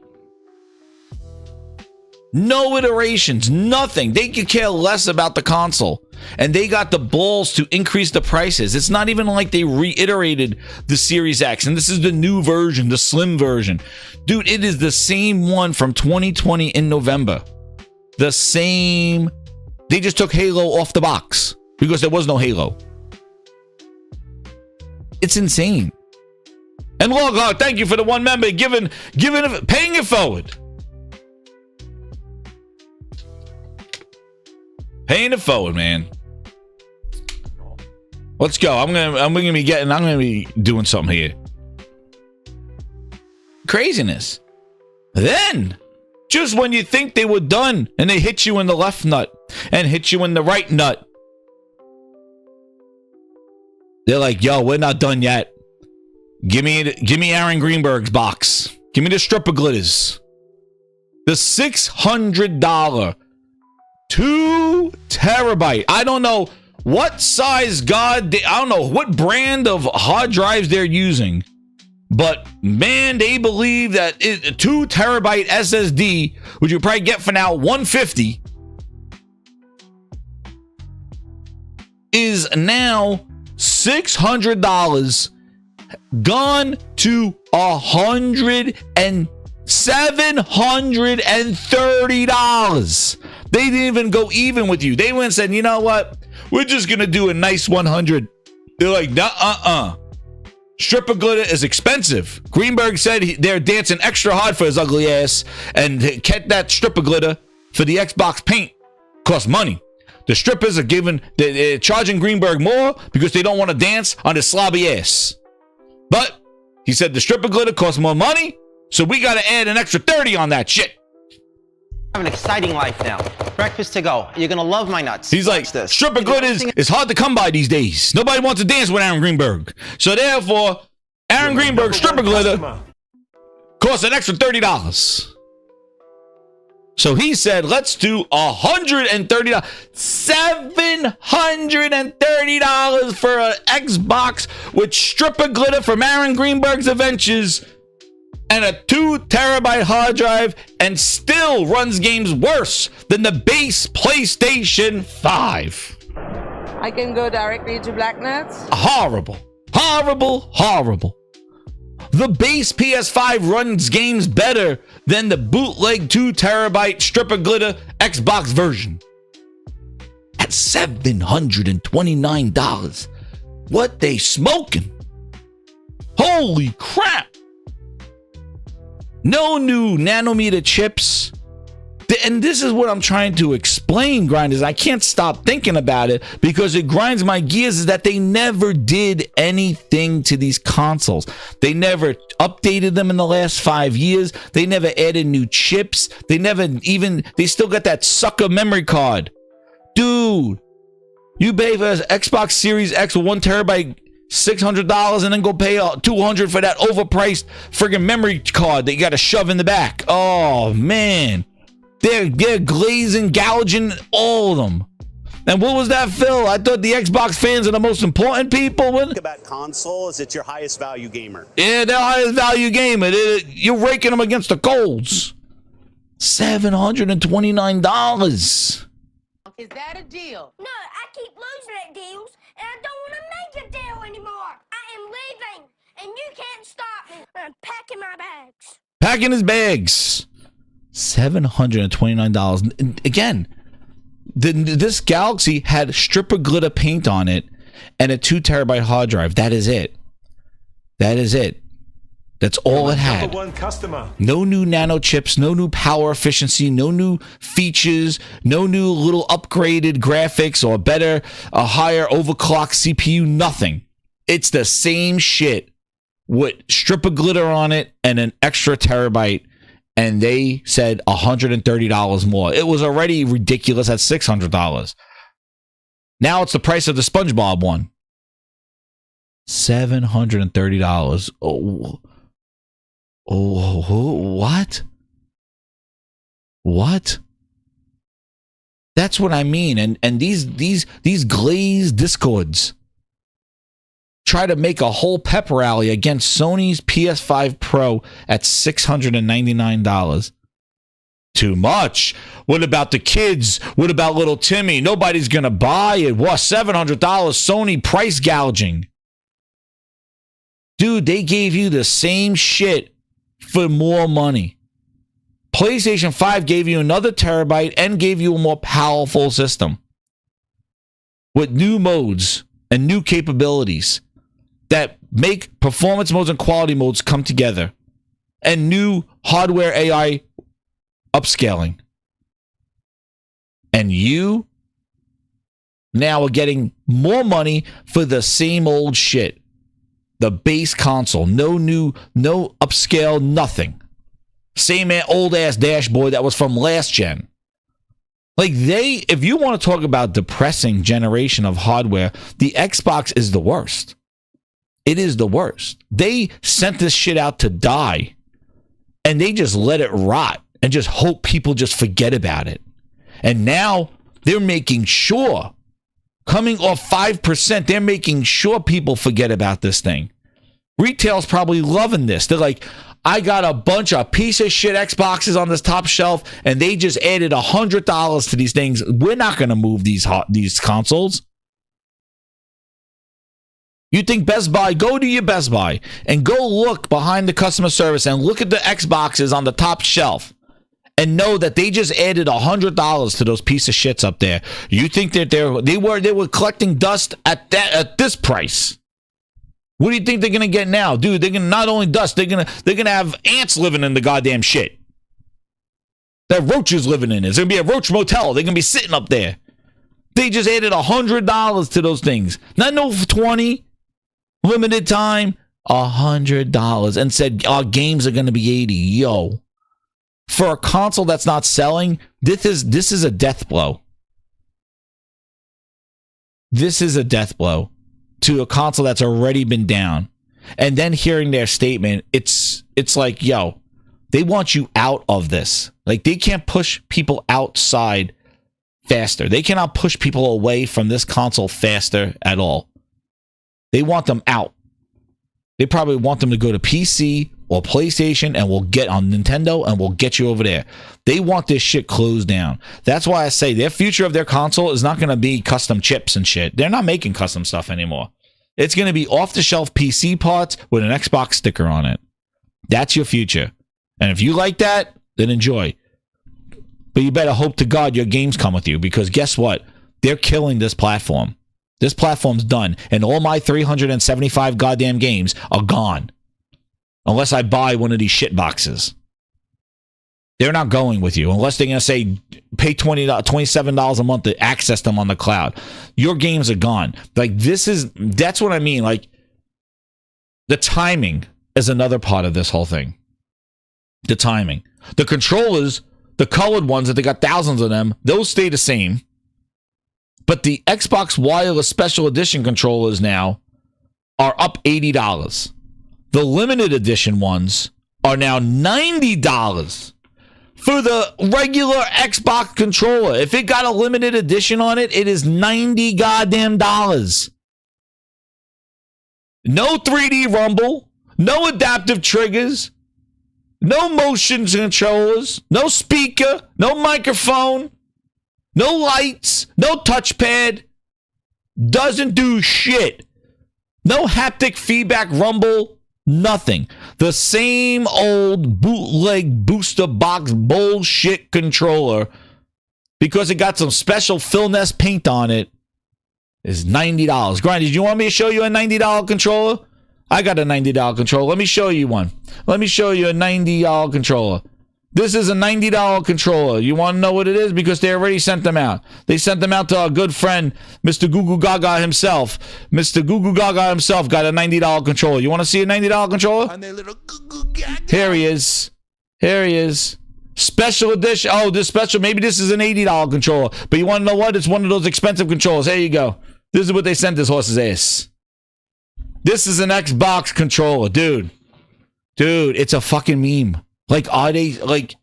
No iterations, nothing. They could care less about the console. And they got the balls to increase the prices. It's not even like they reiterated the Series X. And this is the new version, the slim version. Dude, it is the same one from 2020 in November. The same. They just took Halo off the box because there was no Halo. It's insane. And Log, thank you for the one member paying it forward. Paying it forward, man. Let's go. I'm gonna be doing something here. Craziness. Then, just when you think they were done, and they hit you in the left nut and hit you in the right nut, they're like, "Yo, we're not done yet. Give me Aaron Greenberg's box. Give me the strip of glitters. The $600." 2 terabyte. I don't know what size I don't know what brand of hard drives they're using, but man, they believe that a 2 terabyte SSD, which you probably get for now $150, is now $600, gone to $730. They didn't even go even with you. They went and said, you know what? We're just going to do a nice 100. They're like, Strip of glitter is expensive. Greenberg said they're dancing extra hard for his ugly ass, and get that strip of glitter for the Xbox paint costs money. The strippers are they're charging Greenberg more because they don't want to dance on his slobby ass. But he said the strip of glitter costs more money, so we got to add an extra 30 on that shit. I have an exciting life now. Breakfast to go. You're gonna love my nuts. He's like, strip of glitter is hard to come by these days. Nobody wants to dance with Aaron Greenberg. So therefore, Aaron Greenberg strip of glitter costs an extra $30. So he said, let's do $130. $730 for an Xbox with strip of glitter from Aaron Greenberg's Adventures and a 2 terabyte hard drive, and still runs games worse than the base PlayStation 5. I can go directly to Black Nuts. Horrible. Horrible. Horrible. The base PS5 runs games better than the bootleg 2 terabyte strip of glitter Xbox version. At $729. What they smoking? Holy crap. No new nanometer chips. And this is what I'm trying to explain, grinders. I can't stop thinking about it because it grinds my gears is that they never did anything to these consoles. They never updated them in the last 5 years. They never added new chips. They still got that sucker memory card. Dude, you pay for Xbox Series X with 1 terabyte, $600, and then go pay $200 for that overpriced friggin' memory card that you got to shove in the back. Oh, man. They're glazing, gouging, all of them. And what was that, Phil? I thought the Xbox fans are the most important people. Think about console is it's your highest value gamer. Yeah, they're highest value gamer. You're raking them against the golds. $729. Is that a deal? No, I keep losing at deals, and I don't want to make a deal anymore. I am leaving, and you can't stop me. I'm packing my bags. Packing his bags. $729. And again, this Galaxy had stripper glitter paint on it and a 2 terabyte hard drive. That is it. That's all it had. Number one customer. No new nano chips, no new power efficiency, no new features, no new little upgraded graphics or a higher overclock CPU, nothing. It's the same shit with stripper glitter on it and an extra terabyte. And they said $130 more. It was already ridiculous at $600. Now it's the price of the SpongeBob one. $730. What? What? That's what I mean. And these glazed discords try to make a whole pep rally against Sony's PS5 Pro at $699. Too much. What about the kids? What about little Timmy? Nobody's going to buy it. What, $700 Sony price gouging? Dude, they gave you the same shit for more money. PlayStation 5 gave you another terabyte and gave you a more powerful system with new modes and new capabilities that make performance modes and quality modes come together, and new hardware AI upscaling. And you now are getting more money for the same old shit. The base console, no new, no upscale, nothing. Same old ass dashboard that was from last gen. Like if you want to talk about depressing generation of hardware, the Xbox is the worst. It is the worst. They sent this shit out to die, and they just let it rot and just hope people just forget about it. And now they're making sure, coming off 5%, they're making sure people forget about this thing. Retail's probably loving this. They're like, I got a bunch of piece of shit Xboxes on this top shelf, and they just added $100 to these things. We're not going to move these consoles. You think Best Buy, go to your Best Buy and go look behind the customer service and look at the Xboxes on the top shelf and know that they just added $100 to those piece of shits up there. You think that they were collecting dust at this price? What do you think they're gonna get now, dude? They're gonna not only dust, they're gonna have ants living in the goddamn shit. There are roaches living in it. It's gonna be a roach motel. They're gonna be sitting up there. They just added $100 to those things. Not no 20. Limited time, $100, and said our games are going to be 80. Yo, for a console that's not selling, this is a death blow. This is a death blow to a console that's already been down. And then hearing their statement, it's like, yo, they want you out of this. Like, they can't push people outside faster. They cannot push people away from this console faster at all. They want them out. They probably want them to go to PC or PlayStation, and we'll get on Nintendo, and we'll get you over there. They want this shit closed down. That's why I say their future of their console is not going to be custom chips and shit. They're not making custom stuff anymore. It's going to be off-the-shelf PC parts with an Xbox sticker on it. That's your future. And if you like that, then enjoy. But you better hope to God your games come with you, because guess what? They're killing this platform. This platform's done, and all my 375 goddamn games are gone. Unless I buy one of these shit boxes. They're not going with you unless they're going to say pay $27 a month to access them on the cloud. Your games are gone. Like, that's what I mean. Like, the timing is another part of this whole thing. The timing. The controllers, the colored ones that they got thousands of them, those stay the same. But the Xbox Wireless Special Edition controllers now are up $80. The limited edition ones are now $90 for the regular Xbox controller. If it got a limited edition on it, it is $90 goddamn dollars. No 3D rumble, no adaptive triggers, no motion controllers, no speaker, no microphone, no lights, no touchpad. Doesn't do shit. No haptic feedback rumble. Nothing. The same old bootleg booster box bullshit controller, because it got some special Phil Ness paint on it, is $90. Grind, did you want me to show you a $90 controller? I got a $90 controller. Let me show you one. Let me show you a $90 controller. This is a $90 controller. You want to know what it is? Because they already sent them out. They sent them out to our good friend, Mr. Goo Goo Gaga himself. Mr. Goo Goo Gaga himself got a $90 controller. You want to see a $90 controller? Here he is. Here he is. Special edition. Oh, this special. Maybe this is an $80 controller. But you want to know what? It's one of those expensive controllers. There you go. This is what they sent this horse's ass. This is an Xbox controller. Dude, it's a fucking meme. Like, are they like?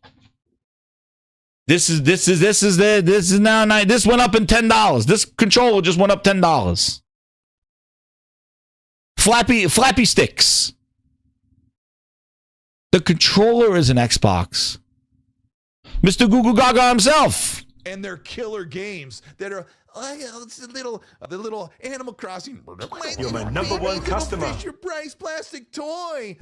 This is now night. This went up in $10. This controller just went up $10. Flappy sticks. The controller is an Xbox. Mr. Goo Goo Gaga himself. And they're killer games that are. It's the little Animal Crossing. You're my number one customer. Fisher Price plastic toy.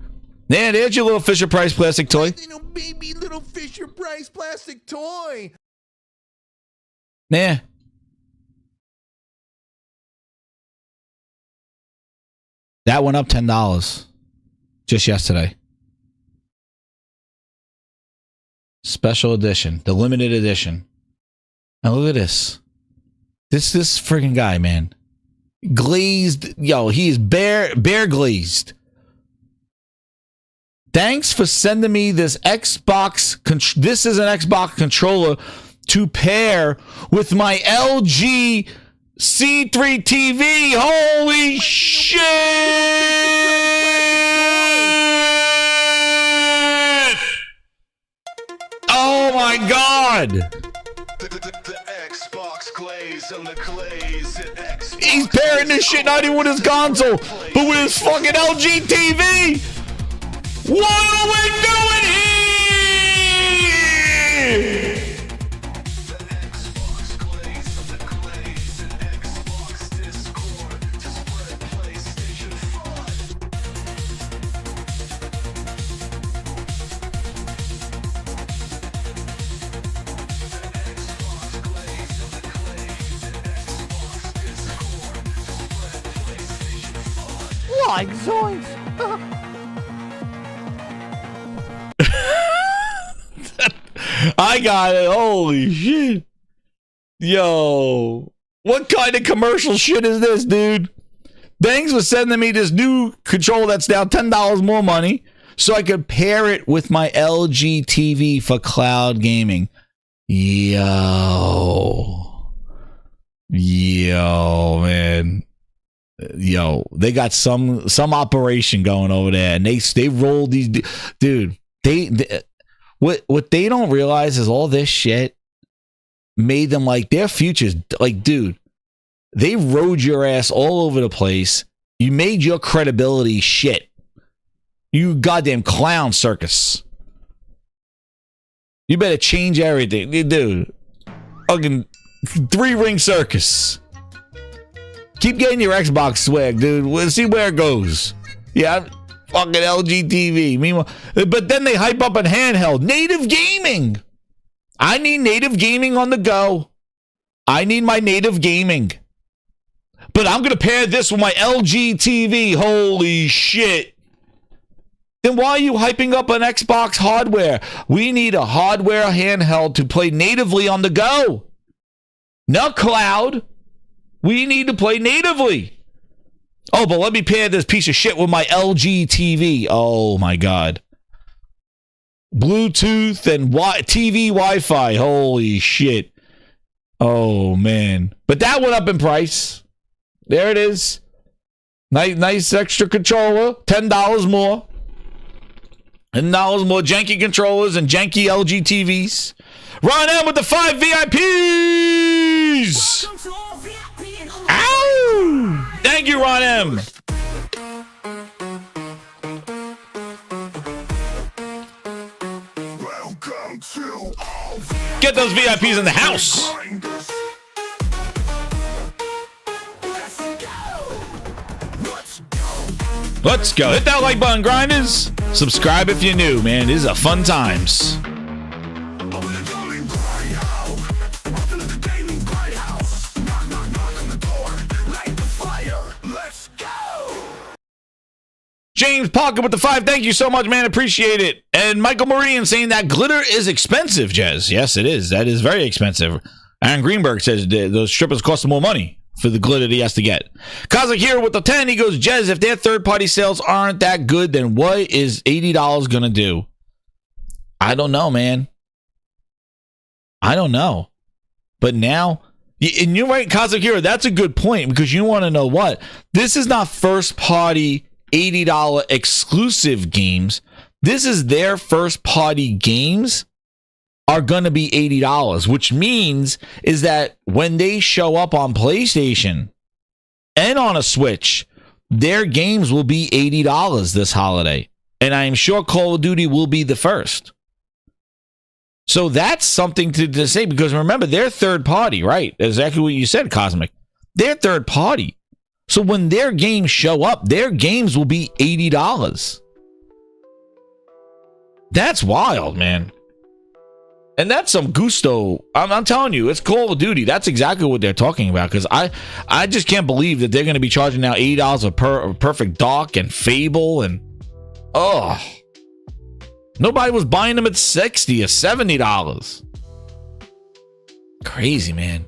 Yeah, there's your little Fisher Price plastic toy. Baby little Fisher Price plastic toy. Yeah. That went up $10 just yesterday. Special edition, the limited edition. Now look at this. This friggin' guy, man. Glazed, yo, he is bare glazed. Thanks for sending me this Xbox. This is an Xbox controller to pair with my LG C3 TV. Holy shit! Oh my God! The Xbox glaze and the glaze at Xbox. He's pairing this shit not even with his console, but with his fucking LG TV. What are we doing here? The Xbox glaze and the glaze at Xbox Discord to spread PlayStation fun. Like zoinks. I got it. Holy shit. Yo. What kind of commercial shit is this, dude? Thanks for sending me this new controller that's now $10 more money so I could pair it with my LG TV for cloud gaming. Yo, man. Yo, they got some operation going over there, and they rolled these, dude. What they don't realize is all this shit made them like their futures. Like, dude, they rode your ass all over the place. You made your credibility shit. You goddamn clown circus. You better change everything, dude. Fucking 3-ring circus. Keep getting your Xbox swag, dude. We'll see where it goes. Yeah, fucking LG TV. Meanwhile, but then they hype up a handheld. Native gaming. I need native gaming on the go. I need my native gaming. But I'm going to pair this with my LG TV. Holy shit. then why are you hyping up an Xbox hardware? We need a hardware handheld to play natively on the go. No cloud. We need to play natively. Oh, but let me pair this piece of shit with my LG TV. Oh, my God. Bluetooth and TV Wi-Fi. Holy shit. Oh, man. But that went up in price. There it is. Nice extra controller. $10 more. $10 more janky controllers and janky LG TVs. Ron M with the 5 VIPs. Ow! Thank you, Ron M. Get those VIPs in the house. Let's go. Hit that like button, grinders. Subscribe if you're new, man. These are fun times. James Parker with the 5. Thank you so much, man. Appreciate it. And Michael Meridian saying that glitter is expensive, Jez. Yes, it is. That is very expensive. Aaron Greenberg says those strippers cost more money for the glitter that he has to get. Kazakh here with the 10. He goes, Jez, if their third-party sales aren't that good, then what is $80 going to do? I don't know, man. I don't know. But now, and you're right, Kazakh here, that's a good point, because you want to know what? This is not first-party $80 exclusive games. This is their first-party games are going to be $80, which means is that when they show up on PlayStation and on a Switch, their games will be $80 this holiday. And I am sure Call of Duty will be the first. So that's something to say, because remember, they're third party, right? Exactly what you said, Cosmic. They're third party. So when their games show up, their games will be $80. That's wild, man. And that's some gusto. I'm telling you, it's Call of Duty. That's exactly what they're talking about. Because I just can't believe that they're going to be charging now $80 for Perfect Dark and Fable. And, oh. Nobody was buying them at $60 or $70. Crazy, man.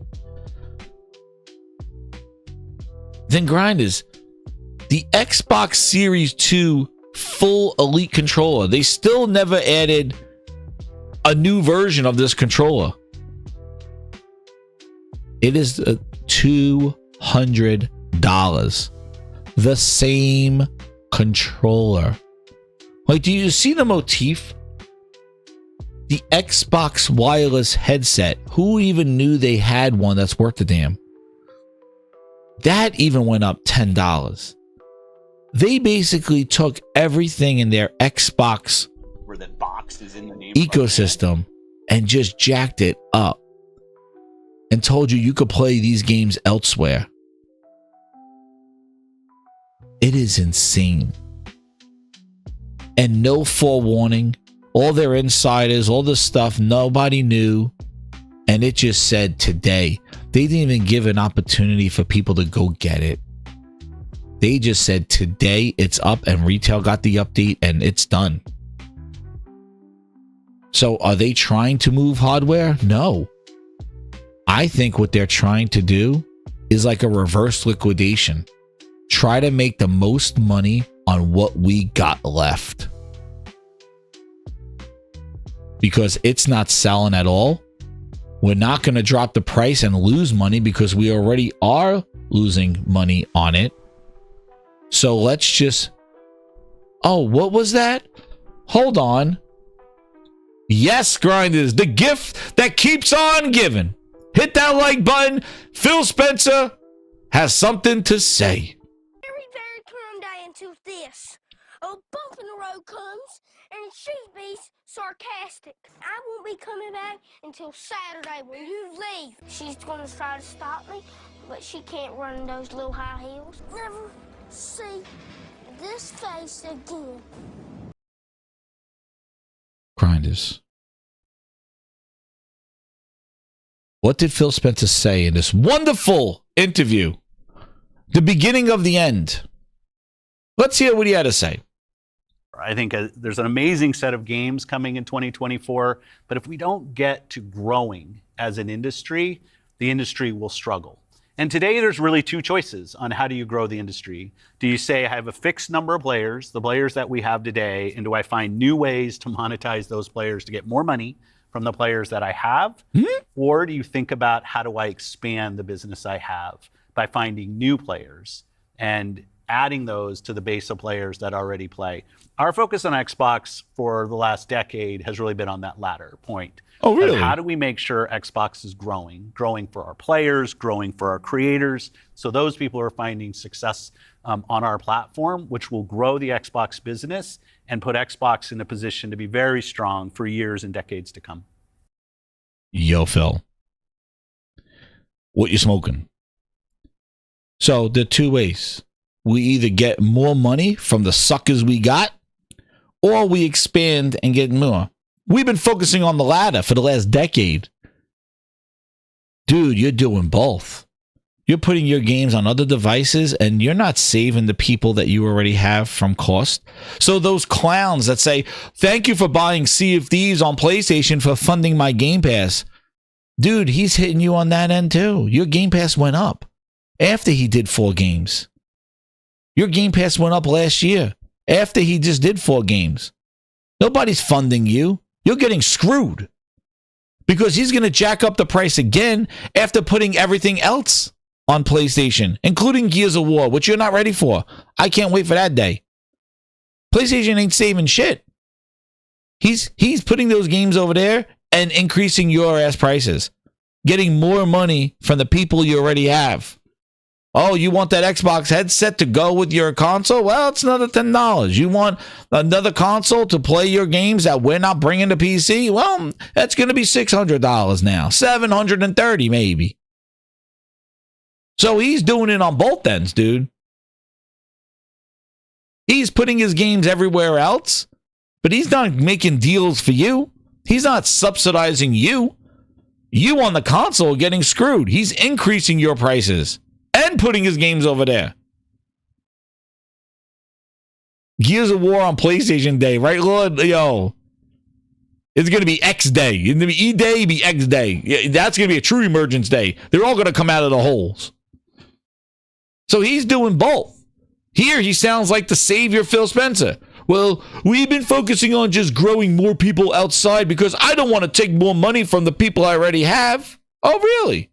Then grinders, the Xbox Series 2 full Elite controller. They still never added a new version of this controller. It is $200. The same controller. Like, do you see the motif? The Xbox wireless headset. Who even knew they had one that's worth a damn? That even went up $10. They basically took everything in their Xbox Where the box is in the name ecosystem and just jacked it up and told you could play these games elsewhere. It is insane. And no forewarning. All their insiders, all this stuff, nobody knew. And it just said today. They didn't even give an opportunity for people to go get it. They just said today it's up and retail got the update and it's done. So are they trying to move hardware? No. I think what they're trying to do is like a reverse liquidation. Try to make the most money on what we got left. Because it's not selling at all. We're not going to drop the price and lose money because we already are losing money on it. So let's just... Oh, what was that? Hold on. Yes, grinders, the gift that keeps on giving. Hit that like button. Phil Spencer has something to say. Very, very come down to this. A bump in the road comes, and she be sarcastic. I won't be coming back until Saturday when you leave. She's gonna try to stop me, but she can't run in those little high heels. Never see this face again. Grinders. What did Phil Spencer say in this wonderful interview? The beginning of the end. Let's hear what he had to say. I think there's an amazing set of games coming in 2024, but if we don't get to growing as an industry, the industry will struggle. And today there's really two choices on how do you grow the industry. Do you say I have a fixed number of players, the players that we have today, and do I find new ways to monetize those players to get more money from the players that I have? Or do you think about how do I expand the business I have by finding new players and adding those to the base of players that already play? Our focus on Xbox for the last decade has really been on that latter point. Oh, really? How do we make sure Xbox is growing for our players, growing for our creators, so those people are finding success on our platform, which will grow the Xbox business and put Xbox in a position to be very strong for years and decades to come. Yo, Phil. What you smoking? So there are two ways. We either get more money from the suckers we got, or we expand and get more. We've been focusing on the latter for the last decade. Dude, you're doing both. You're putting your games on other devices and you're not saving the people that you already have from cost. So those clowns that say, thank you for buying Sea of Thieves on PlayStation for funding my Game Pass. Dude, he's hitting you on that end too. Your Game Pass went up after he did 4 games. Your Game Pass went up last year after he just did 4 games. Nobody's funding you. You're getting screwed because he's going to jack up the price again after putting everything else on PlayStation, including Gears of War, which you're not ready for. I can't wait for that day. PlayStation ain't saving shit. He's putting those games over there and increasing your ass prices, getting more money from the people you already have. Oh, you want that Xbox headset to go with your console? Well, it's another $10. You want another console to play your games that we're not bringing to PC? Well, that's going to be $600 now. $730 maybe. So he's doing it on both ends, dude. He's putting his games everywhere else, but he's not making deals for you. He's not subsidizing you. You on the console are getting screwed. He's increasing your prices and putting his games over there. Gears of War on PlayStation Day, right, Lord? Yo, it's going to be X Day. It's going to be E-Day, be X Day. Yeah, that's going to be a true emergence day. They're all going to come out of the holes. So he's doing both. Here, he sounds like the savior Phil Spencer. Well, we've been focusing on just growing more people outside because I don't want to take more money from the people I already have. Oh, really?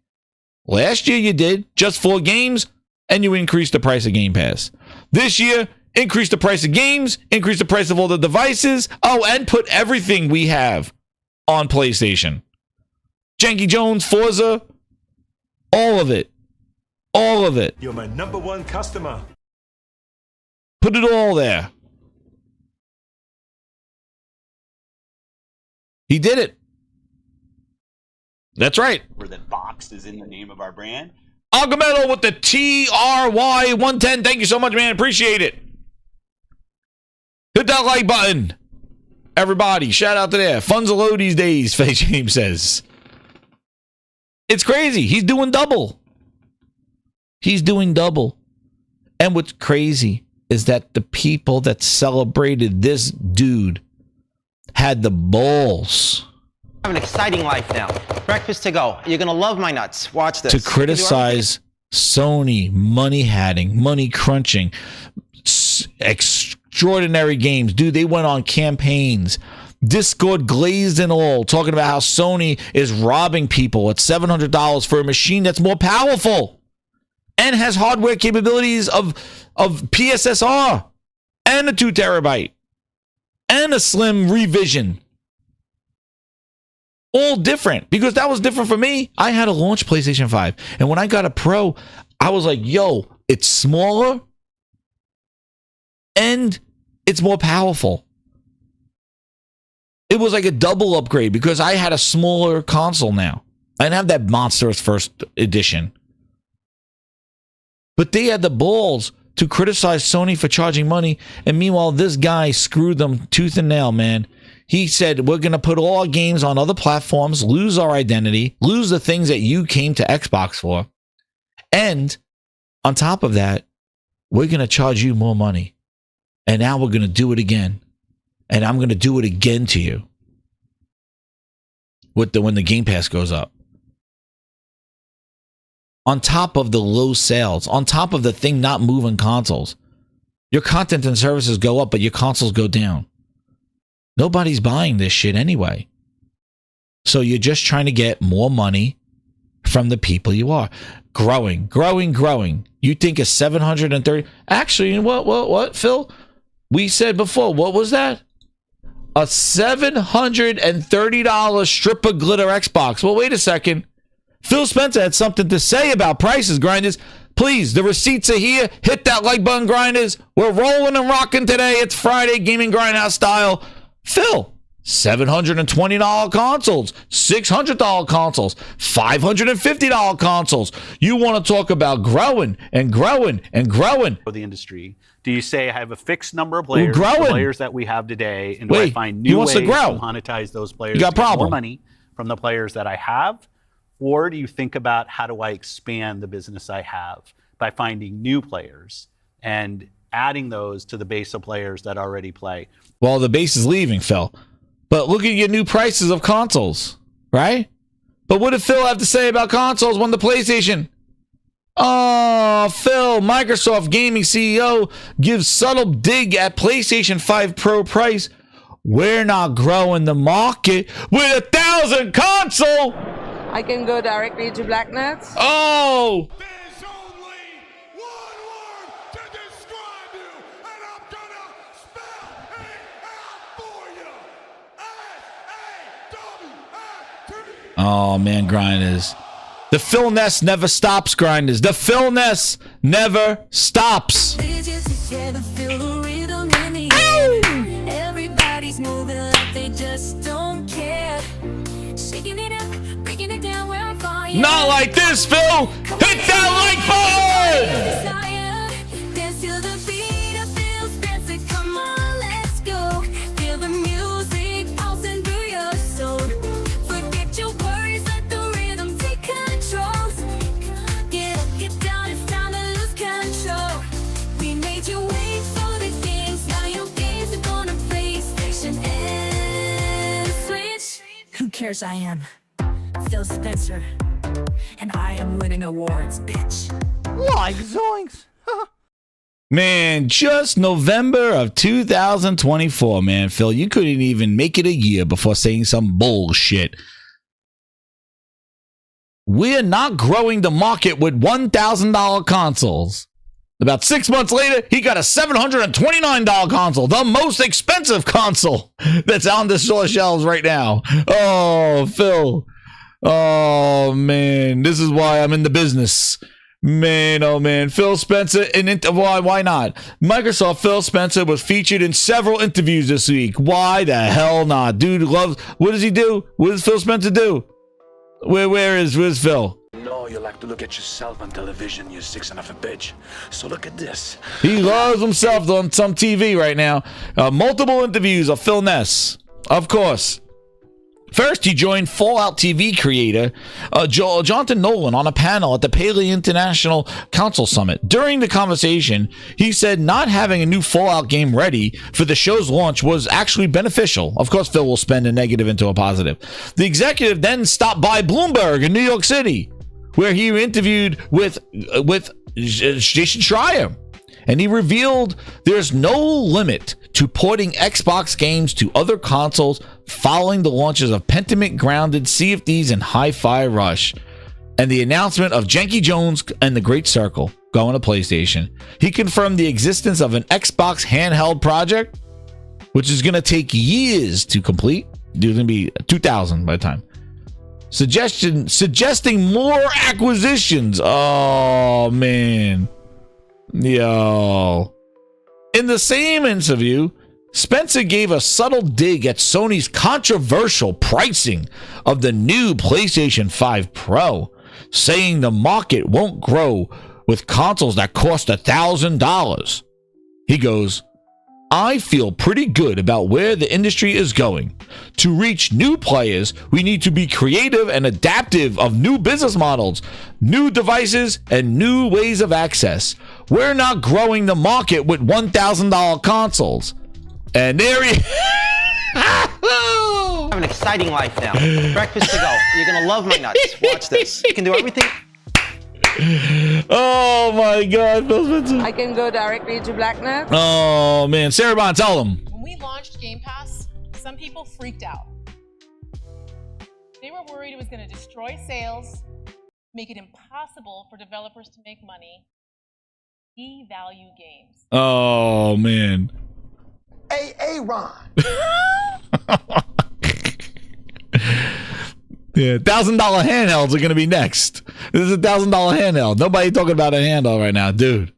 Last year you did just 4 games and you increased the price of Game Pass. This year, increase the price of games, increase the price of all the devices. Oh, and put everything we have on PlayStation. Janky Jones, Forza, all of it. All of it. You're my number 1 customer. Put it all there. He did it. That's right. Where that box is in the name of our brand. Algamedo with the TRY110. Thank you so much, man. Appreciate it. Hit that like button. Everybody, shout out to there. Funds are low these days, Face James says. It's crazy. He's doing double. He's doing double. And what's crazy is that the people that celebrated this dude had the balls I have an exciting life now. Breakfast to go. You're going to love my nuts. Watch this. to criticize Sony money hatting, money crunching, extraordinary games. Dude, they went on campaigns, Discord glazed and all, talking about how Sony is robbing people at $700 for a machine that's more powerful and has hardware capabilities of PSSR and a 2 terabyte and a slim revision. All different, because that was different for me. I had a launch PlayStation 5, and when I got a Pro, I was like, yo, it's smaller and it's more powerful. It was like a double upgrade because I had a smaller console now. I didn't have that monstrous first edition. But they had the balls to criticize Sony for charging money, and meanwhile, this guy screwed them tooth and nail, man. He said, we're going to put all our games on other platforms, lose our identity, lose the things that you came to Xbox for. And on top of that, we're going to charge you more money. And now we're going to do it again. And I'm going to do it again to you when the Game Pass goes up. On top of the low sales, on top of the thing not moving consoles, your content and services go up, but your consoles go down. Nobody's buying this shit anyway. So you're just trying to get more money from the people you are. Growing. You think a 730... Actually, what, Phil? We said before, what was that? A $730 strip of glitter Xbox. Well, wait a second. Phil Spencer had something to say about prices, Grinders. Please, the receipts are here. Hit that like button, Grinders. We're rolling and rocking today. It's Friday, Gaming Grindhouse style. Phil, $720 consoles, $600 consoles, $550 consoles. You want to talk about growing and growing and growing. For the industry, do you say I have a fixed number of players, growing. the players that we have today, and do I find new ways to monetize those players? You got to get problem. more money from the players that I have? Or do you think about how do I expand the business I have by finding new players and adding those to the base of players that already play? Well, the base is leaving, Phil. But look at your new prices of consoles, right? But what did Phil have to say about consoles when the PlayStation? Oh, Phil, Microsoft gaming CEO gives subtle dig at PlayStation 5 Pro price. We're not growing the market with 1,000 console. I can go directly to Blacknuts. Oh! There's only one word to describe you, and I'm gonna spell it out for you. S-A-W-F-T. Oh, man, Grinders. The Phil Ness never stops, Grinders. The Phil Ness never stops. Everybody's moving like they just don't care. Shaking it up, breaking it down where I find you. Not like this, Phil. Hit that like button. Dance to the beat of Phil Spencer. Come on, let's go. Feel the music pulsing through your soul. Forget your worries, let the rhythm take control. Get up, get down, it's time to lose control. We made you wait for the games, now your games are gonna PlayStation and Switch. Who cares? I am Phil Spencer, and I am winning awards, bitch. Like zoinks. Man, just November of 2024, man. Phil, you couldn't even make it a year before saying some bullshit. We're not growing the market with $1,000 consoles. About 6 months later, he got a $729 console, the most expensive console that's on the store shelves right now. Oh, Phil. Oh, man. This is why I'm in the business. Man, oh, man. Phil Spencer, why not? Microsoft Phil Spencer was featured in several interviews this week. Why the hell not? Dude loves, what does he do? What does Phil Spencer do? Where's Phil? No, you like to look at yourself on television, you sick son of a bitch. So look at this. He loves himself on some TV right now. Multiple interviews of Phil Ness, of course. First, he joined Fallout TV creator Jonathan Nolan on a panel at the Paley International Council Summit. During the conversation, he said not having a new Fallout game ready for the show's launch was actually beneficial. Of course, Phil will spin a negative into a positive. The executive then stopped by Bloomberg in New York City, where he interviewed with Jason Schreier. And he revealed there's no limit to porting Xbox games to other consoles following the launches of Pentiment Grounded, Sea of Thieves, and Hi-Fi Rush, and the announcement of Janky Jones and The Great Circle going to PlayStation. He confirmed the existence of an Xbox handheld project, which is going to take years to complete. There's going to be 2,000 by the time. Suggesting more acquisitions. Oh, man. Yo. In the same interview, Spencer gave a subtle dig at Sony's controversial pricing of the new PlayStation 5 Pro, saying the market won't grow with consoles that cost $1,000. He goes, I feel pretty good about where the industry is going. To reach new players, we need to be creative and adaptive of new business models, new devices, and new ways of access. We're not growing the market with $1,000 consoles. And there he I have an exciting life now. Breakfast to go. You're gonna love my nuts. Watch this. You can do everything. Oh my God, Phil Spencer. I can go directly to Black Nuts. Oh man, Sarah Bond, tell them. When we launched Game Pass, some people freaked out. They were worried it was going to destroy sales, make it impossible for developers to make money, devalue games. Oh man. Hey, Ron. Yeah, $1,000 handhelds are gonna be next. This is a $1,000 handheld. Nobody talking about a handheld right now, dude.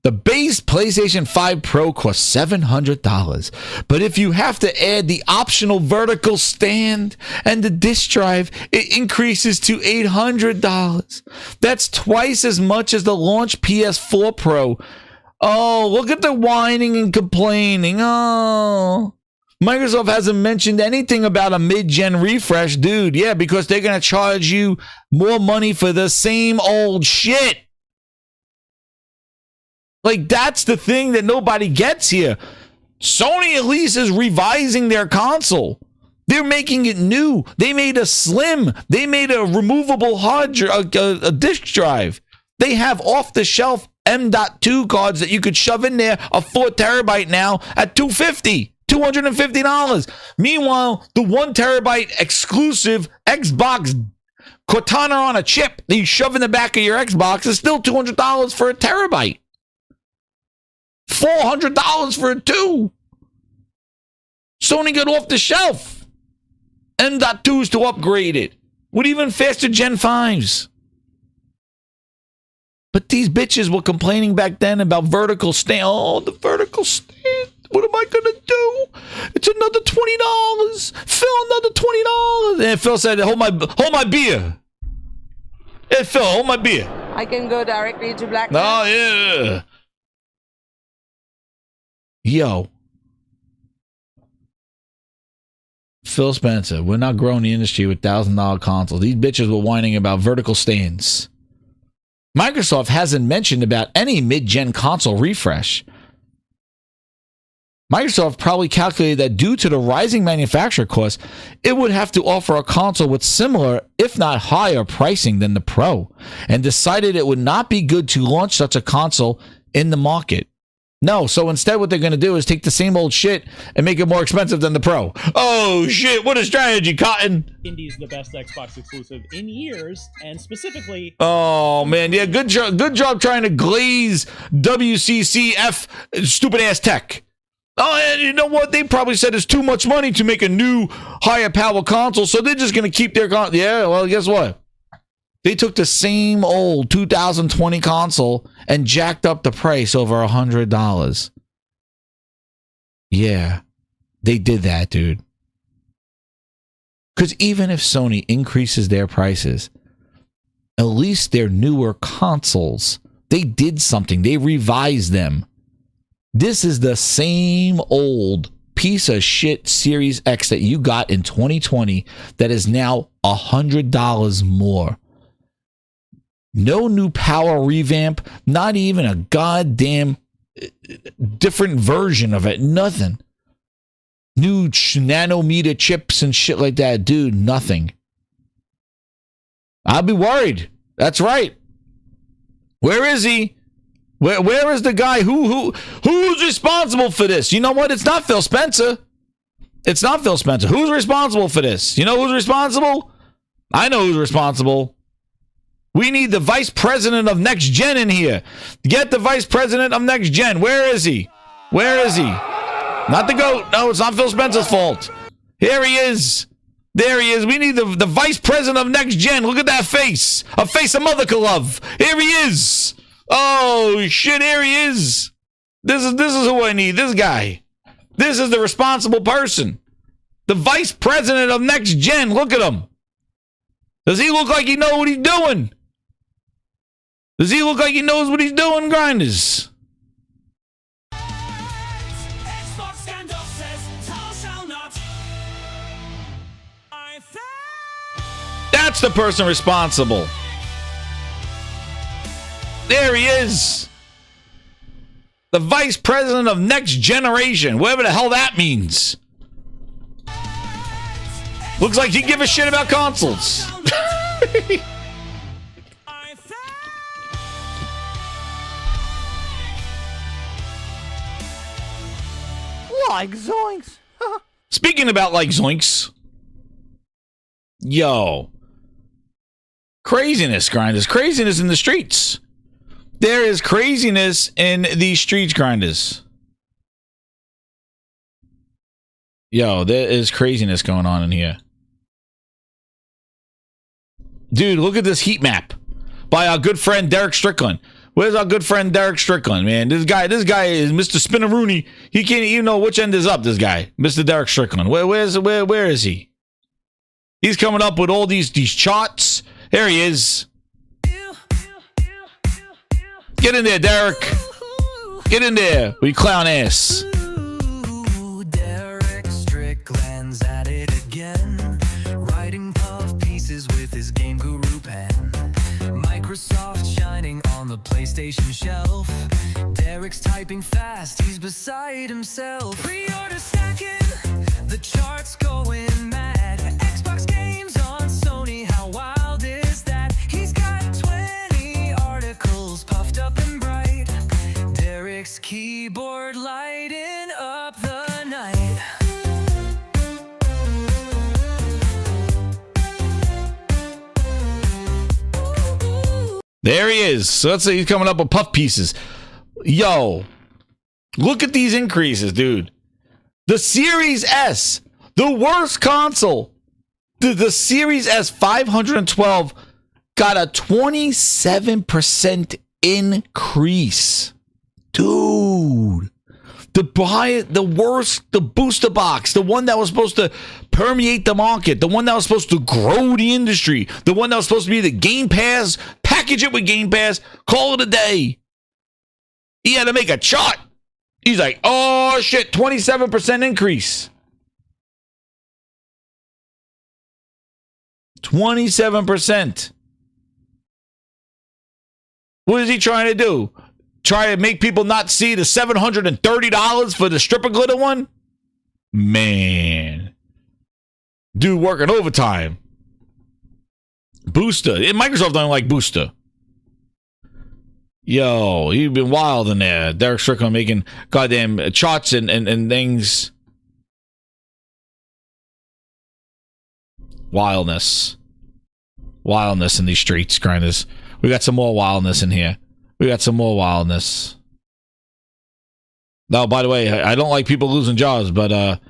The base PlayStation 5 Pro costs $700, but if you have to add the optional vertical stand and the disk drive, it increases to $800. That's twice as much as the launch PS4 Pro. Oh, look at the whining and complaining. Oh, Microsoft hasn't mentioned anything about a mid-gen refresh, dude. Yeah, because they're going to charge you more money for the same old shit. Like, that's the thing that nobody gets here. Sony at least is revising their console. They're making it new. They made a slim. They made a removable hard a disk drive. They have off-the-shelf M.2 cards that you could shove in there, a 4 terabyte now at $250. Meanwhile, the 1 terabyte exclusive Xbox Cortana on a chip that you shove in the back of your Xbox is still $200 for a terabyte. $400 for a 2. Sony got off the shelf. M.2s to upgrade it with even faster Gen 5s. But these bitches were complaining back then about vertical stand. Oh, the vertical stand. What am I going to do? It's another $20. Phil, another $20. And Phil said, hold my beer. Hey, Phil, hold my beer. I can go directly to Black Nuts. Oh, yeah. Yo. Phil Spencer, we're not growing the industry with $1,000 consoles. These bitches were whining about vertical stands. Microsoft hasn't mentioned about any mid-gen console refresh. Microsoft probably calculated that due to the rising manufacturer costs, it would have to offer a console with similar, if not higher, pricing than the Pro, and decided it would not be good to launch such a console in the market. No, so instead what they're going to do is take the same old shit and make it more expensive than the Pro. Oh, shit, what a strategy, Cotton. Indie's the best Xbox exclusive in years, and specifically... Oh, man, yeah, good job trying to glaze WCCF stupid-ass tech. Oh, and you know what? They probably said it's too much money to make a new higher power console, so they're just going to keep their console. Yeah, well, guess what? They took the same old 2020 console and jacked up the price over $100. Yeah, they did that, dude. Because even if Sony increases their prices, at least their newer consoles, they did something. They revised them. This is the same old piece of shit Series X that you got in 2020 that is now $100 more. No new power revamp, not even a goddamn different version of it, nothing. New nanometer chips and shit like that, dude, nothing. I'll be worried. That's right. Where is he? Where is the guy who's responsible for this? You know what? It's not Phil Spencer. It's not Phil Spencer. Who's responsible for this? You know who's responsible? I know who's responsible. We need the vice president of Next Gen in here. Get the vice president of Next Gen. Where is he? Where is he? Not the GOAT. No, it's not Phil Spencer's fault. Here he is. There he is. We need the vice president of Next Gen. Look at that face. A face a mother could love. Here he is. Oh, shit, here he is. This is who I need. This guy. This is the responsible person. The vice president of Next Gen. Look at him. Does he look like he knows what he's doing? Does he look like he knows what he's doing, grinders? That's the person responsible. There he is. The vice president of next generation, whatever the hell that means. Looks like you give a shit about consoles. Like zoinks. Speaking about like zoinks. Yo. Craziness, grinders. Craziness in the streets. There is craziness in these streets, grinders. Yo, there is craziness going on in here. Dude, look at this heat map by our good friend Derek Strickland. Where's our good friend Derek Strickland, man? This guy is Mr. Spinneroonie. He can't even know which end is up, this guy. Mr. Derek Strickland. Where is he? He's coming up with all these charts. There he is. Get in there, Derek. Get in there, we clown ass. Derek Strickland's at it again, writing puff pieces with his game guru pen. Microsoft shining on the PlayStation shelf. Derek's typing fast, he's beside himself. Pre-order stacking, the charts going mad. Xbox games on Sony, how wild is that? He's got 20 articles puffed up and bright. Derek's keyboard lighting up the night. There he is. So let's say he's coming up with puff pieces. Yo, look at these increases, dude. The Series S, the worst console. The Series S 512 got a 27% increase. Dude. The worst, the booster box, the one that was supposed to permeate the market, the one that was supposed to grow the industry, the one that was supposed to be the Game Pass, package it with Game Pass, call it a day. He had to make a chart. He's like, oh shit, 27% increase. 27%. What is he trying to do? Try to make people not see the $730 for the stripper glitter one? Man. Dude working overtime. Booster. Microsoft don't like Booster. Yo, you've been wild in there. Derek Strickland making goddamn charts and things. Wildness. Wildness in these streets, grinders. We got some more wildness in here. We got some more wildness. No, by the way, I don't like people losing jobs, but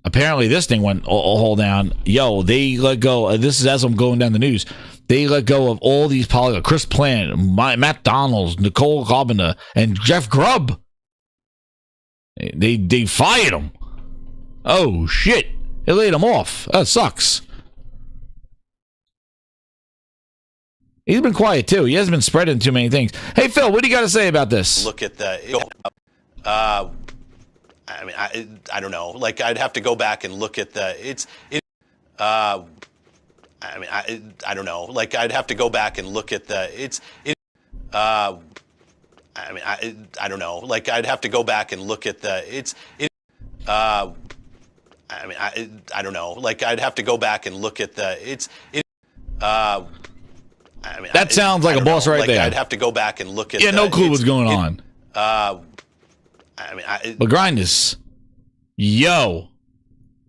apparently this thing went all down. Yo, they let go. This is as I'm going down the news. They let go of all these polygons. Chris Plant, Matt Donalds, Nicole Carpenter, and Jeff Grubb. They fired them. Oh, shit. They laid them off. That sucks. He's been quiet, too. He hasn't been spreading too many things. Hey, Phil, what do you got to say about this? Look at the... I mean, I don't know. Like, I'd have to go back and look at the... I mean, I don't know. Like, I'd have to go back and look at the... I mean, I don't know. Like, I'd have to go back and look at the... I mean, I don't know. Like, I'd have to go back and look at the... I mean, that sounds like a boss right there. I'd have to go back and look at. Yeah, no clue what's going on. I mean, but grind this. Yo.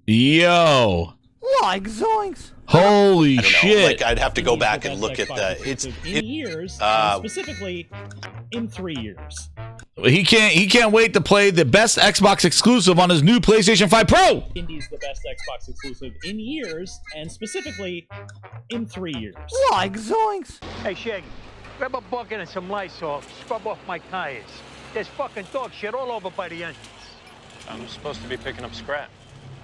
Like zoinks. Holy shit! Like, I'd have to go back and look at the. In years, specifically in 3 years. He can't wait to play the best Xbox exclusive on his new PlayStation 5 Pro. Indy's the best Xbox exclusive in years, and specifically in 3 years. Like zoinks. Hey, Shaggy, grab a bucket and some Lysol. Scrub off my tires. There's fucking dog shit all over by the entrance. I'm supposed to be picking up scrap.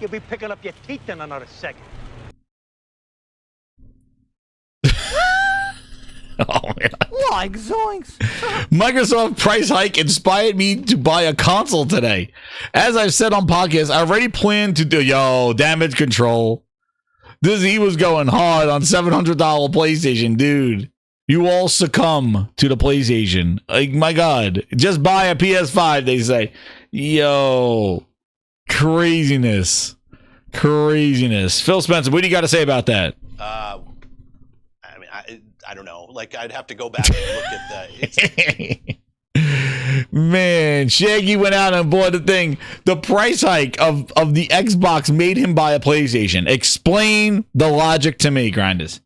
You'll be picking up your teeth in another second. Oh, man. Like zoinks. Microsoft price hike inspired me to buy a console today. As I've said on podcasts, I already planned to do damage control. He was going hard on $700 PlayStation, dude. You all succumb to the PlayStation. Like, my God. Just buy a PS5, they say. Yo. Craziness. Craziness. Phil Spencer, what do you got to say about that? I mean, I don't know. Like, I'd have to go back and look at the... Man, Shaggy went out and bought the thing. The price hike of the Xbox made him buy a PlayStation. Explain the logic to me, Grinders.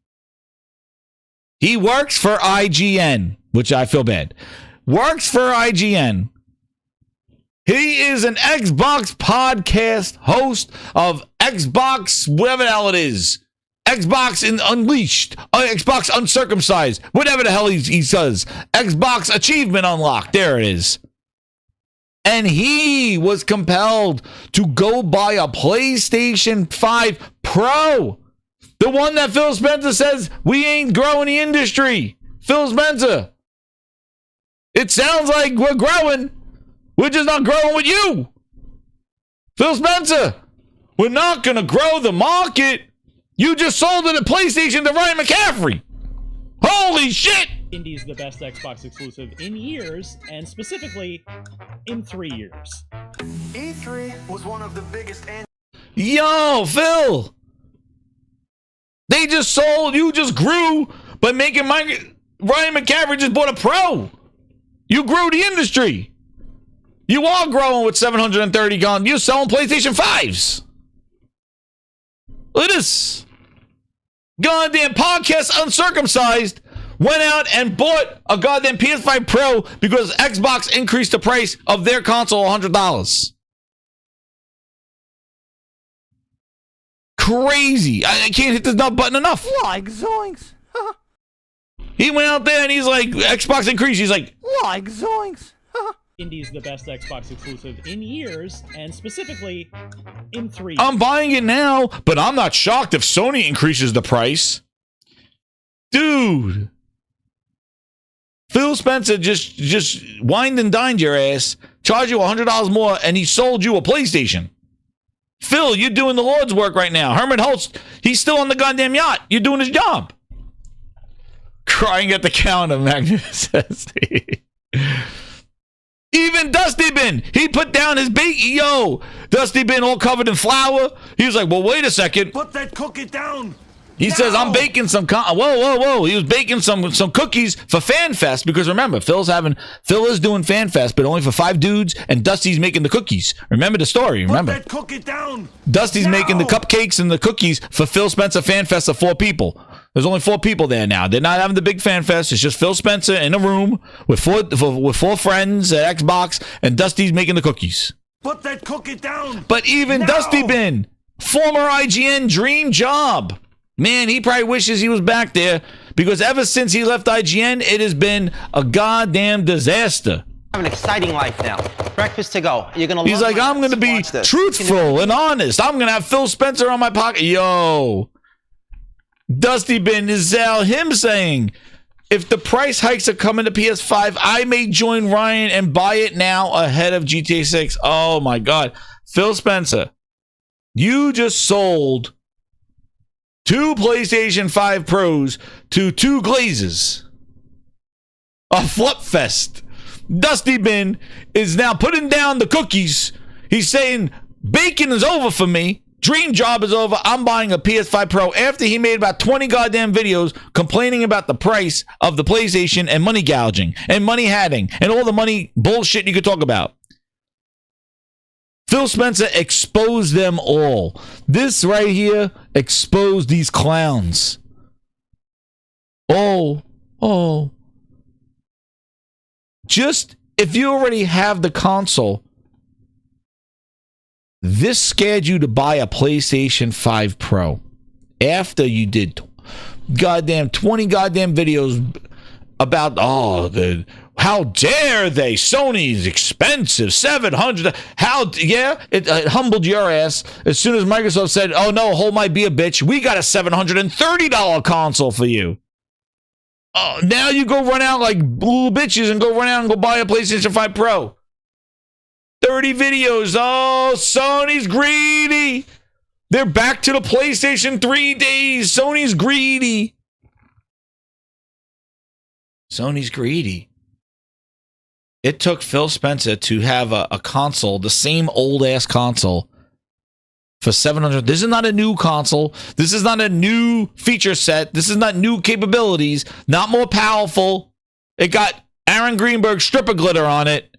He works for IGN, which I feel bad. Works for IGN. He is an Xbox podcast host of Xbox, whatever the hell it is. Xbox Unleashed, Xbox Uncircumcised, whatever the hell he says. Xbox Achievement Unlocked, there it is. And he was compelled to go buy a PlayStation 5 Pro. The one that Phil Spencer says, we ain't growing the industry. Phil Spencer. It sounds like we're growing. We're just not growing with you. Phil Spencer. We're not going to grow the market. You just sold it a PlayStation to Ryan McCaffrey. Holy shit! Indy's the best Xbox exclusive in years, and specifically in 3 years. E3 was one of the biggest. Yo, Phil! They just sold, you just grew by making Ryan McCaffrey just bought a Pro. You grew the industry. You are growing with 730 guns. You're selling PlayStation 5s. Look at this. Goddamn podcast Uncircumcised went out and bought a goddamn PS5 Pro because Xbox increased the price of their console $100. Crazy. I can't hit this nut button enough. Like zoinks. He went out there and he's like, Xbox increased. He's like, Like zoinks. Indy's the best Xbox exclusive in years, and specifically in 3 years. I'm buying it now, but I'm not shocked if Sony increases the price. Dude. Phil Spencer just wined and dined your ass, charged you $100 more, and he sold you a PlayStation. Phil, you're doing the Lord's work right now. Herman Holtz, he's still on the goddamn yacht. You're doing his job. Crying at the counter, Magnus says. Even Dusty Bin, he put down his bait. Yo, Dusty Bin all covered in flour. He was like, well, wait a second. Put that cookie down. He says, I'm baking some, whoa. He was baking some cookies for FanFest because remember, Phil is doing FanFest, but only for 5 dudes, and Dusty's making the cookies. Remember the story, remember? Put that cookie down. Dusty's making the cupcakes and the cookies for Phil Spencer FanFest of 4 people. There's only 4 people there now. They're not having the big fan fest. It's just Phil Spencer in a room with 4 friends at Xbox, and Dusty's making the cookies. Put that cookie down. But even Dusty Bin, former IGN dream job. Man, he probably wishes he was back there because ever since he left IGN, it has been a goddamn disaster. I have an exciting life now. Breakfast to go. You're gonna. He's like, I'm gonna be truthful and honest. I'm gonna have Phil Spencer on my pocket. Yo. Dusty Bin is him saying, if the price hikes are coming to PS5, I may join Ryan and buy it now ahead of GTA 6. Oh my God. Phil Spencer, you just sold 2 PlayStation 5 Pros to 2 Glazes. A flip fest. Dusty Bin is now putting down the cookies. He's saying, bacon is over for me. Dream job is over. I'm buying a PS5 Pro after he made about 20 goddamn videos complaining about the price of the PlayStation and money gouging and money hatting and all the money bullshit you could talk about. Phil Spencer exposed them all. This right here exposed these clowns. Oh. Just if you already have the console, this scared you to buy a PlayStation 5 Pro after you did goddamn 20 goddamn videos about how dare they, Sony's expensive, $700. It humbled your ass as soon as Microsoft said, oh no, hold my beer, bitch, we got a $730 console for you. Oh, now you go run out like little bitches and go run out and go buy a PlayStation 5 Pro. 30 videos. Oh, Sony's greedy. They're back to the PlayStation 3 days. Sony's greedy. Sony's greedy. It took Phil Spencer to have a console, the same old-ass console, for $700. This is not a new console. This is not a new feature set. This is not new capabilities. Not more powerful. It got Aaron Greenberg stripper glitter on it.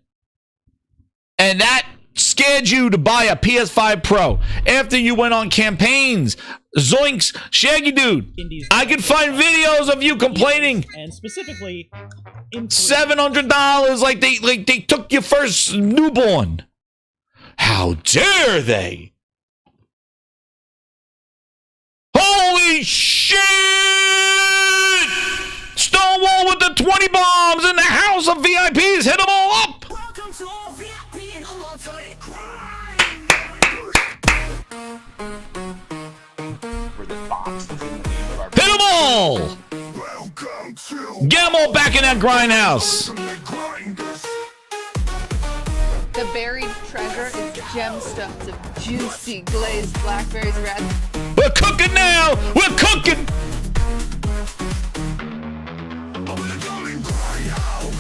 And that scared you to buy a PS5 Pro after you went on campaigns. Zoinks, Shaggy Dude, I could find videos of you complaining. And specifically, $700 like they took your first newborn. How dare they? Holy shit! Stonewall with the 20 bombs in the house of VIPs. Hit them all up. Hit them all! Get them all back in that grindhouse. The buried treasure is gemstones of juicy glazed blackberries, raspberries. We're cooking now! We're cooking!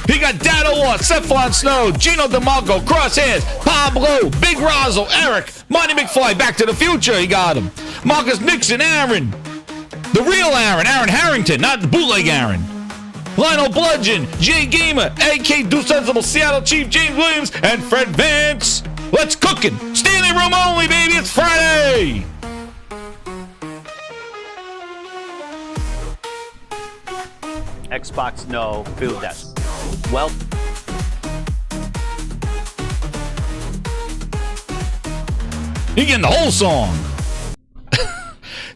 He got Dado Watt, Cephalon Snow, Gino DeMarco, Crosshairs, Pablo, Big Rozzo, Eric, Monty McFly, Back to the Future, he got him. Marcus Nixon, Aaron. The real Aaron, Aaron Harrington, not the bootleg Aaron. Lionel Bludgeon, Jay Gamer, AK Do Sensible, Seattle Chief, James Williams, and Fred Vance. Let's cooking. Standing room only, baby. It's Friday. Xbox no, Phil yes. Well, you getting the whole song.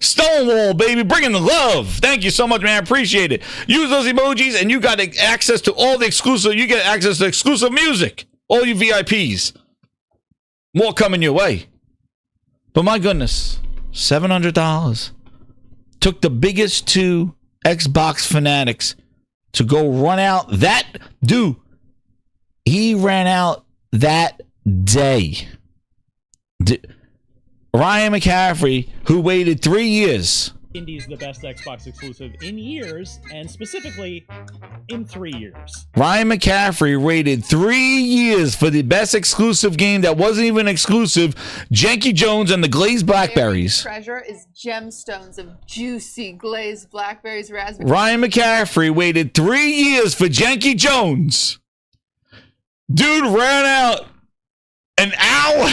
Stonewall, baby, bringing the love. Thank you so much, man. I appreciate it. Use those emojis, and you got access to all the exclusive. You get access to exclusive music. All you VIPs. More coming your way. But my goodness, $700 took the biggest two Xbox fanatics to go run out that dude. He ran out that day. Ryan McCaffrey, who waited 3 years. Indy's the best Xbox exclusive in years, and specifically in 3 years. Ryan McCaffrey waited 3 years for the best exclusive game that wasn't even exclusive, Janky Jones and the Glazed Blackberries. Treasure is gemstones of juicy glazed blackberries, raspberries. Ryan McCaffrey waited 3 years for Janky Jones. Dude ran out an hour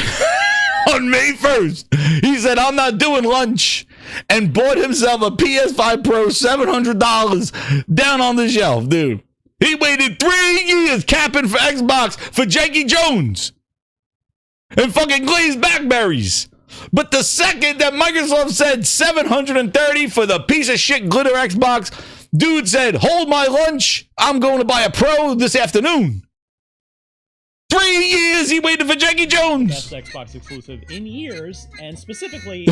on May 1st. He said, I'm not doing lunch, and bought himself a PS5 Pro, $700 down on the shelf, dude. He waited 3 years capping for Xbox for Janky Jones and fucking Glazed Blackberries. But the second that Microsoft said $730 for the piece of shit glitter Xbox, dude said, hold my lunch. I'm going to buy a Pro this afternoon. 3 years he waited for Janky Jones. Best Xbox exclusive in years, and specifically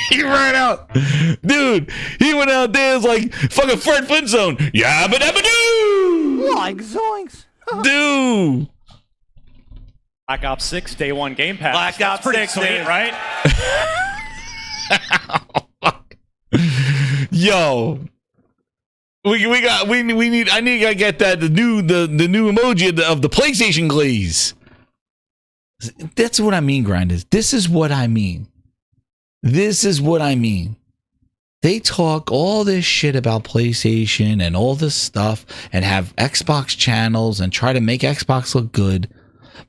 he ran out. Dude, he went out there as like fucking Fred Flintstone. Yabba dabba doo! Like zoinks. Dude. Black Ops 6 Day 1 Game Pass. Black That's Ops pretty 6, sweet, dude. right? Yo. I need to get that the new emoji of the PlayStation glaze. That's what I mean, grinders. This is what I mean. This is what I mean. They talk all this shit about PlayStation and all this stuff and have Xbox channels and try to make Xbox look good.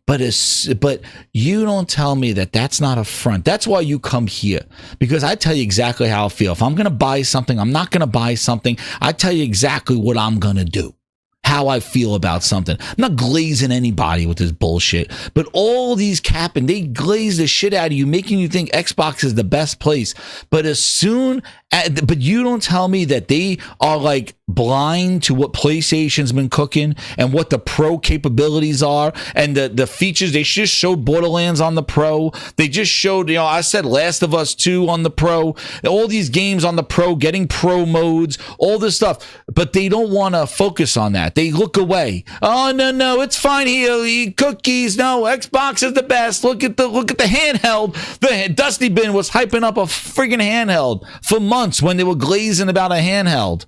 But you don't tell me that that's not a front. That's why you come here, because I tell you exactly how I feel. If I'm going to buy something, I'm not going to buy something. I tell you exactly what I'm going to do, how I feel about something. I'm not glazing anybody with this bullshit, but all these capping, they glaze the shit out of you, making you think Xbox is the best place. But but you don't tell me that they are like blind to what PlayStation's been cooking and what the Pro capabilities are and the features. They just showed Borderlands on the Pro. They just showed, I said Last of Us 2 on the Pro. All these games on the Pro, getting Pro modes, all this stuff. But they don't want to focus on that. They look away. Oh, no, it's fine here. Eat cookies. No, Xbox is the best. Look at the handheld. The Dusty Bin was hyping up a friggin' handheld for months when they were glazing about a handheld.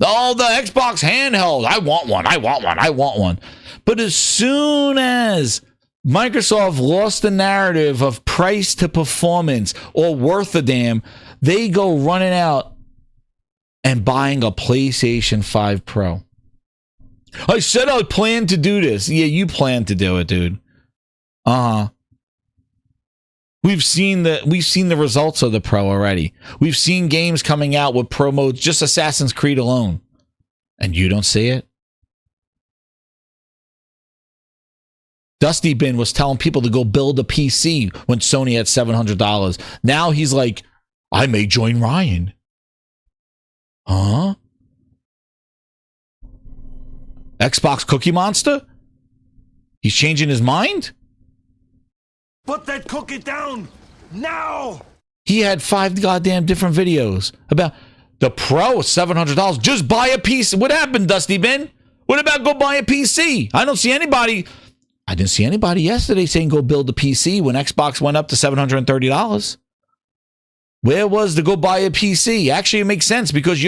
Oh, the Xbox handheld. I want one. I want one. I want one. But as soon as Microsoft lost the narrative of price to performance or worth a damn, they go running out and buying a PlayStation 5 Pro. I said I planned to do this. Yeah, you planned to do it, dude. We've seen the results of the Pro already. We've seen games coming out with Pro modes, just Assassin's Creed alone. And you don't see it? Dusty Bin was telling people to go build a PC when Sony had $700. Now he's like, I may join Ryan. Huh? Xbox Cookie Monster? He's changing his mind? Put that cookie down now. He had 5 goddamn different videos about the Pro, $700. Just buy a PC. What happened, Dusty Bin? What about go buy a PC? I didn't see anybody yesterday saying go build a PC when Xbox went up to $730. Where was the go buy a PC? Actually, it makes sense because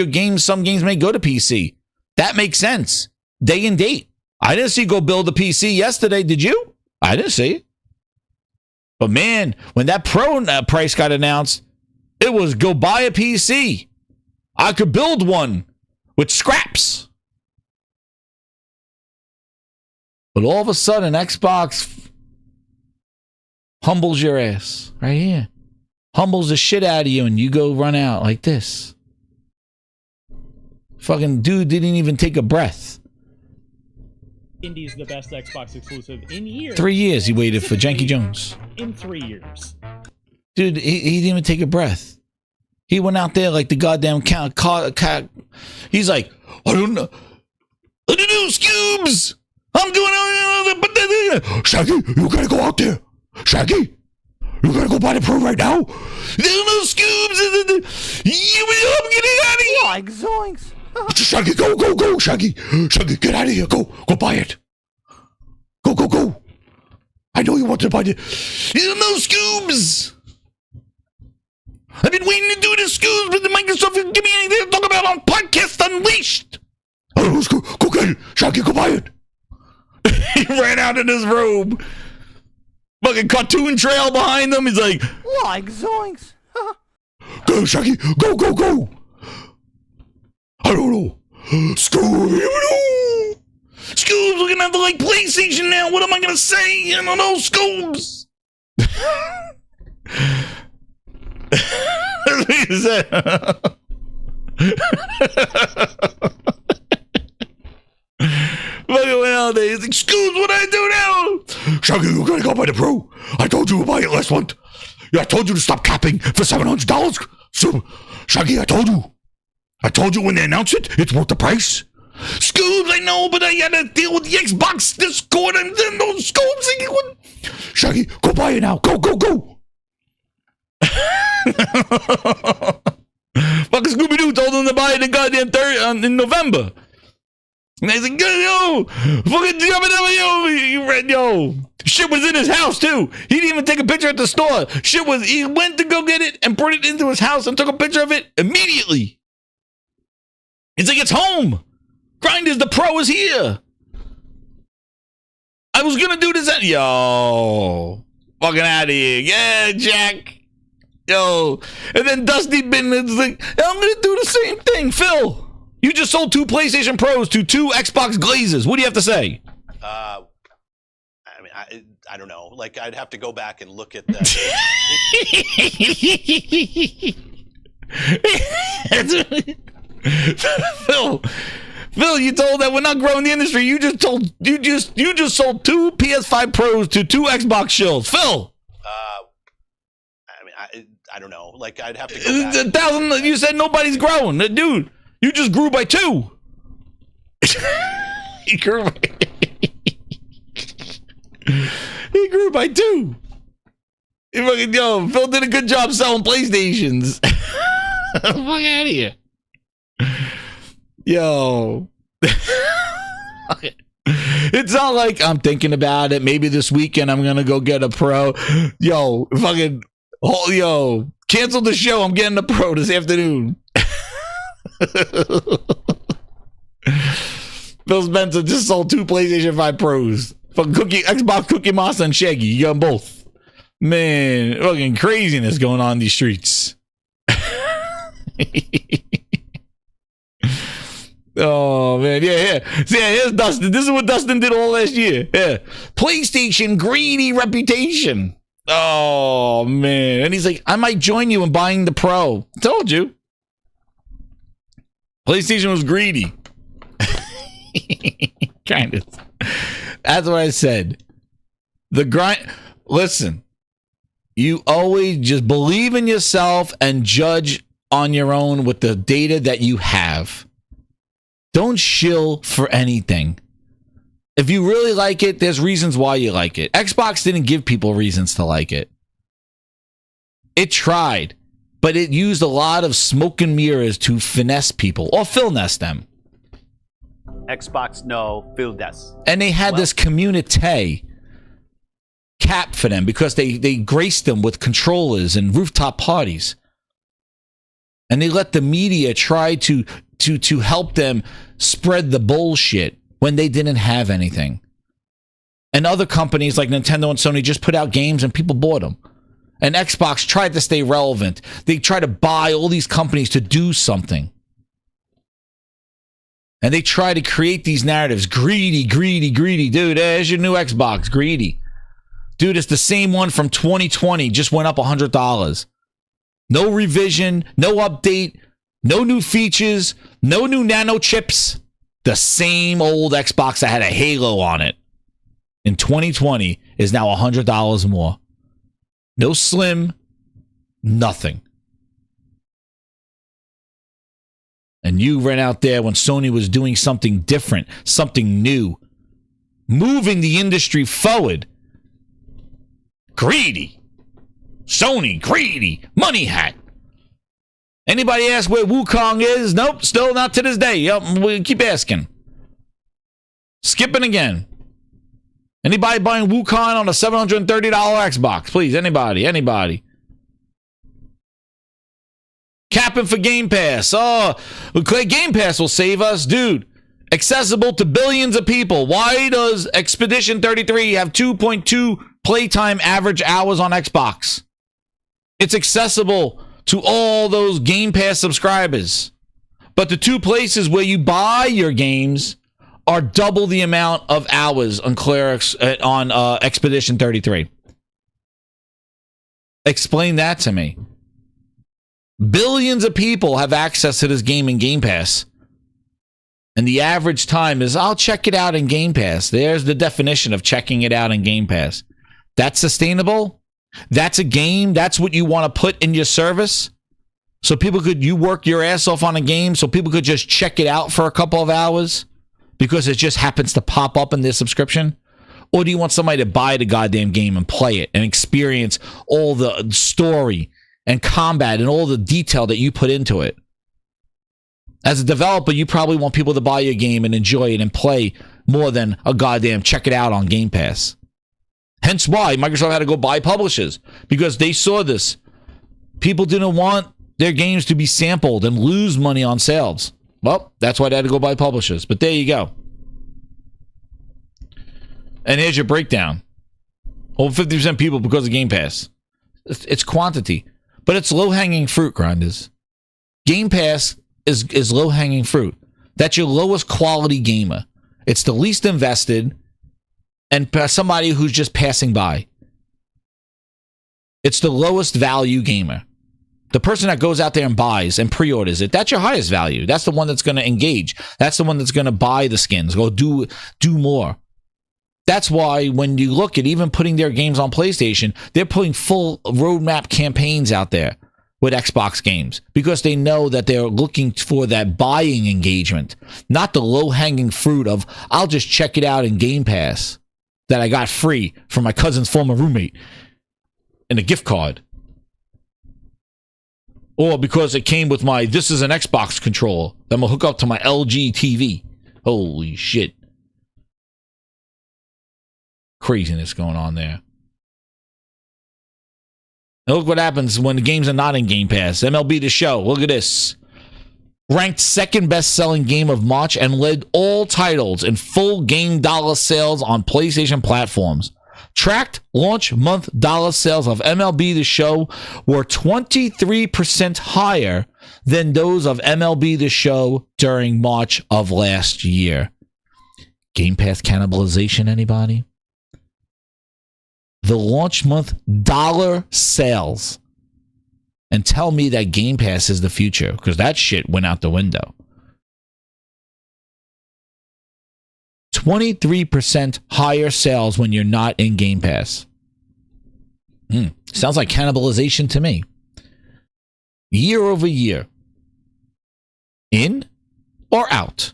some games may go to PC. That makes sense. Day and date. I didn't see go build a PC yesterday. Did you? I didn't see it. But man, when that Pro price got announced, it was go buy a PC. I could build one with scraps. But all of a sudden, Xbox humbles your ass right here. Humbles the shit out of you and you go run out like this. Fucking dude didn't even take a breath. Indy's the best Xbox exclusive in years. 3 years he waited for Janky Jones. In 3 years. Dude, he didn't even take a breath. He went out there like the goddamn cat. He's like, I don't know. I don't know, Scoobs. I'm doing Shaggy, you gotta go out there. Shaggy, you gotta go buy the Pro right now. There's no Scoobs. I'm getting out of here. Like zoinks. Shaggy, go, Shaggy. Shaggy, get out of here. Go buy it. Go. I know you want to buy it. There's no Scoobs. I've been waiting to do the Scoobs, but the Microsoft didn't give me anything to talk about on Podcast Unleashed. Oh, go get it. Shaggy, go buy it. He ran out in his robe. Fucking cartoon trail behind him. He's like zoinks. Go, Shaggy. Go. I don't know. Scooby. Scoobs, we're gonna have to like PlayStation now. What am I gonna say? I don't know, Scoobs. That's what he said. Fucking went out there. He's like, Scoobs, what do I do now? Shaggy, you gotta go buy the Pro. I told you to buy it last month. Yeah, I told you to stop capping for $700. So, Shaggy, I told you when they announced it, it's worth the price. Scoobs, I know, but I had to deal with the Xbox Discord and then those Scoobs. Shaggy, go buy it now. Go. Fucking Scooby-Doo told him to buy it in goddamn in November. And he's like, yo, fucking yo. Shit was in his house too. He didn't even take a picture at the store. He went to go get it and brought it into his house and took a picture of it immediately. He's like, it's home. Grinders, the Pro is here. I was gonna do this yo. Fucking out of here. Yeah, Jack. Yo. And then Dusty Bin is like, I'm gonna do the same thing. Phil, you just sold 2 PlayStation Pros to 2 Xbox Glazes. What do you have to say? I mean, I don't know. Like, I'd have to go back and look at that. Phil, you told that we're not growing the industry. You just sold 2 PS5 Pros to 2 Xbox shills. Phil. I mean, I don't know. Like, I'd have to go back. 1,000. You said nobody's growing, dude. You just grew by 2. He grew by 2. Yo, Phil did a good job selling PlayStations. Fuck out of here. Yo. It's not like I'm thinking about it. Maybe this weekend I'm gonna go get a Pro. Yo, cancel the show. I'm getting a Pro this afternoon. Phil Spencer just sold 2 PlayStation 5 Pros for Xbox Cookie Monster and Shaggy. You got them both. Man, fucking craziness going on in these streets. Oh man, yeah. See, yeah, here's Dustin. This is what Dustin did all last year. Yeah, PlayStation greedy reputation. Oh man, and he's like, I might join you in buying the Pro. I told you, PlayStation was greedy. Kind of. That's what I said. The grind. Listen, you always just believe in yourself and judge on your own with the data that you have. Don't shill for anything. If you really like it, there's reasons why you like it. Xbox didn't give people reasons to like it. It tried, but it used a lot of smoke and mirrors to finesse people or finesse them. Xbox, no. Phil does. And they had this community cap for them because they graced them with controllers and rooftop parties. And they let the media try to help them spread the bullshit when they didn't have anything. And other companies like Nintendo and Sony just put out games and people bought them. And Xbox tried to stay relevant. They tried to buy all these companies to do something. And they try to create these narratives. Greedy. Dude, there's your new Xbox. Greedy. Dude, it's the same one from 2020. Just went up $100. No revision, no update, no new features, no new nano chips. The same old Xbox that had a Halo on it in 2020 is now $100 more. No slim, nothing. And you ran out there when Sony was doing something different, something new, moving the industry forward. Greedy. Sony, greedy, money hat. Anybody ask where Wukong is? Nope, still not to this day. Yep, we keep asking. Skipping again. Anybody buying Wukong on a $730 Xbox? Please, anybody. Capping for Game Pass. Oh, Game Pass will save us. Dude, accessible to billions of people. Why does Expedition 33 have 2.2 playtime average hours on Xbox? It's accessible to all those Game Pass subscribers. But the 2 places where you buy your games are double the amount of hours on Expedition 33. Explain that to me. Billions of people have access to this game in Game Pass. And the average time is, I'll check it out in Game Pass. There's the definition of checking it out in Game Pass. That's sustainable? That's a game? That's what you want to put in your service? So you work your ass off on a game so people could just check it out for a couple of hours because it just happens to pop up in their subscription? Or do you want somebody to buy the goddamn game and play it and experience all the story and combat and all the detail that you put into it? As a developer, you probably want people to buy your game and enjoy it and play more than a goddamn check it out on Game Pass. Hence why Microsoft had to go buy publishers, because they saw this. People didn't want their games to be sampled and lose money on sales. Well, that's why they had to go buy publishers. But there you go. And here's your breakdown. Over 50% people because of Game Pass. It's quantity. But it's low-hanging fruit, grinders. Game Pass is low-hanging fruit. That's your lowest quality gamer. It's the least invested and somebody who's just passing by. It's the lowest value gamer. The person that goes out there and buys and pre-orders it, that's your highest value. That's the one that's going to engage. That's the one that's going to buy the skins, go do more. That's why when you look at even putting their games on PlayStation, they're putting full roadmap campaigns out there with Xbox games because they know that they're looking for that buying engagement, not the low-hanging fruit of, I'll just check it out in Game Pass that I got free from my cousin's former roommate and a gift card. Or because it came with this is an Xbox controller that I'm going to hook up to my LG TV. Holy shit. Craziness going on there. And look what happens when the games are not in Game Pass. MLB The Show. Look at this. ranked second best-selling game of March, and led all titles in full game dollar sales on PlayStation platforms. Tracked launch month dollar sales of MLB The Show were 23% higher than those of MLB The Show during March of last year. Game Pass cannibalization, anybody? The launch month dollar sales. And tell me that Game Pass is the future, because that shit went out the window. 23% higher sales when you're not in Game Pass. Sounds like cannibalization to me. Year over year. In or out?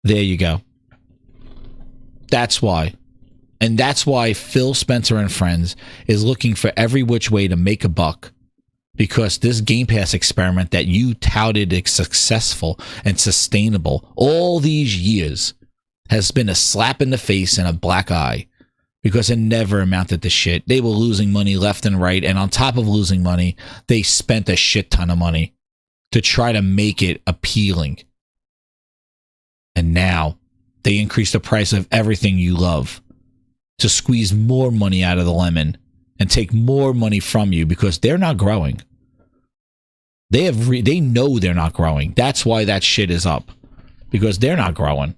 There you go. That's why. And that's why Phil Spencer and Friends is looking for every which way to make a buck. Because this Game Pass experiment that you touted as successful and sustainable all these years has been a slap in the face and a black eye. Because it never amounted to shit. They were losing money left and right. And on top of losing money, they spent a shit ton of money to try to make it appealing. And now they increase the price of everything you love to squeeze more money out of the lemon and take more money from you because they're not growing. They know they're not growing. That's why that shit is up. Because they're not growing.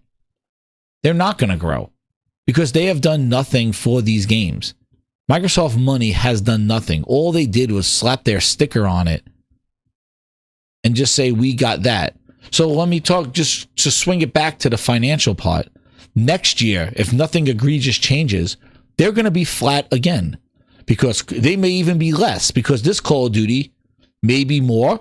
They're not going to grow. Because they have done nothing for these games. Microsoft Money has done nothing. All they did was slap their sticker on it and just say, we got that. So let me talk, just to swing it back to the financial part. Next year, if nothing egregious changes, they're going to be flat again. Because they may even be less. Because this Call of Duty may be more.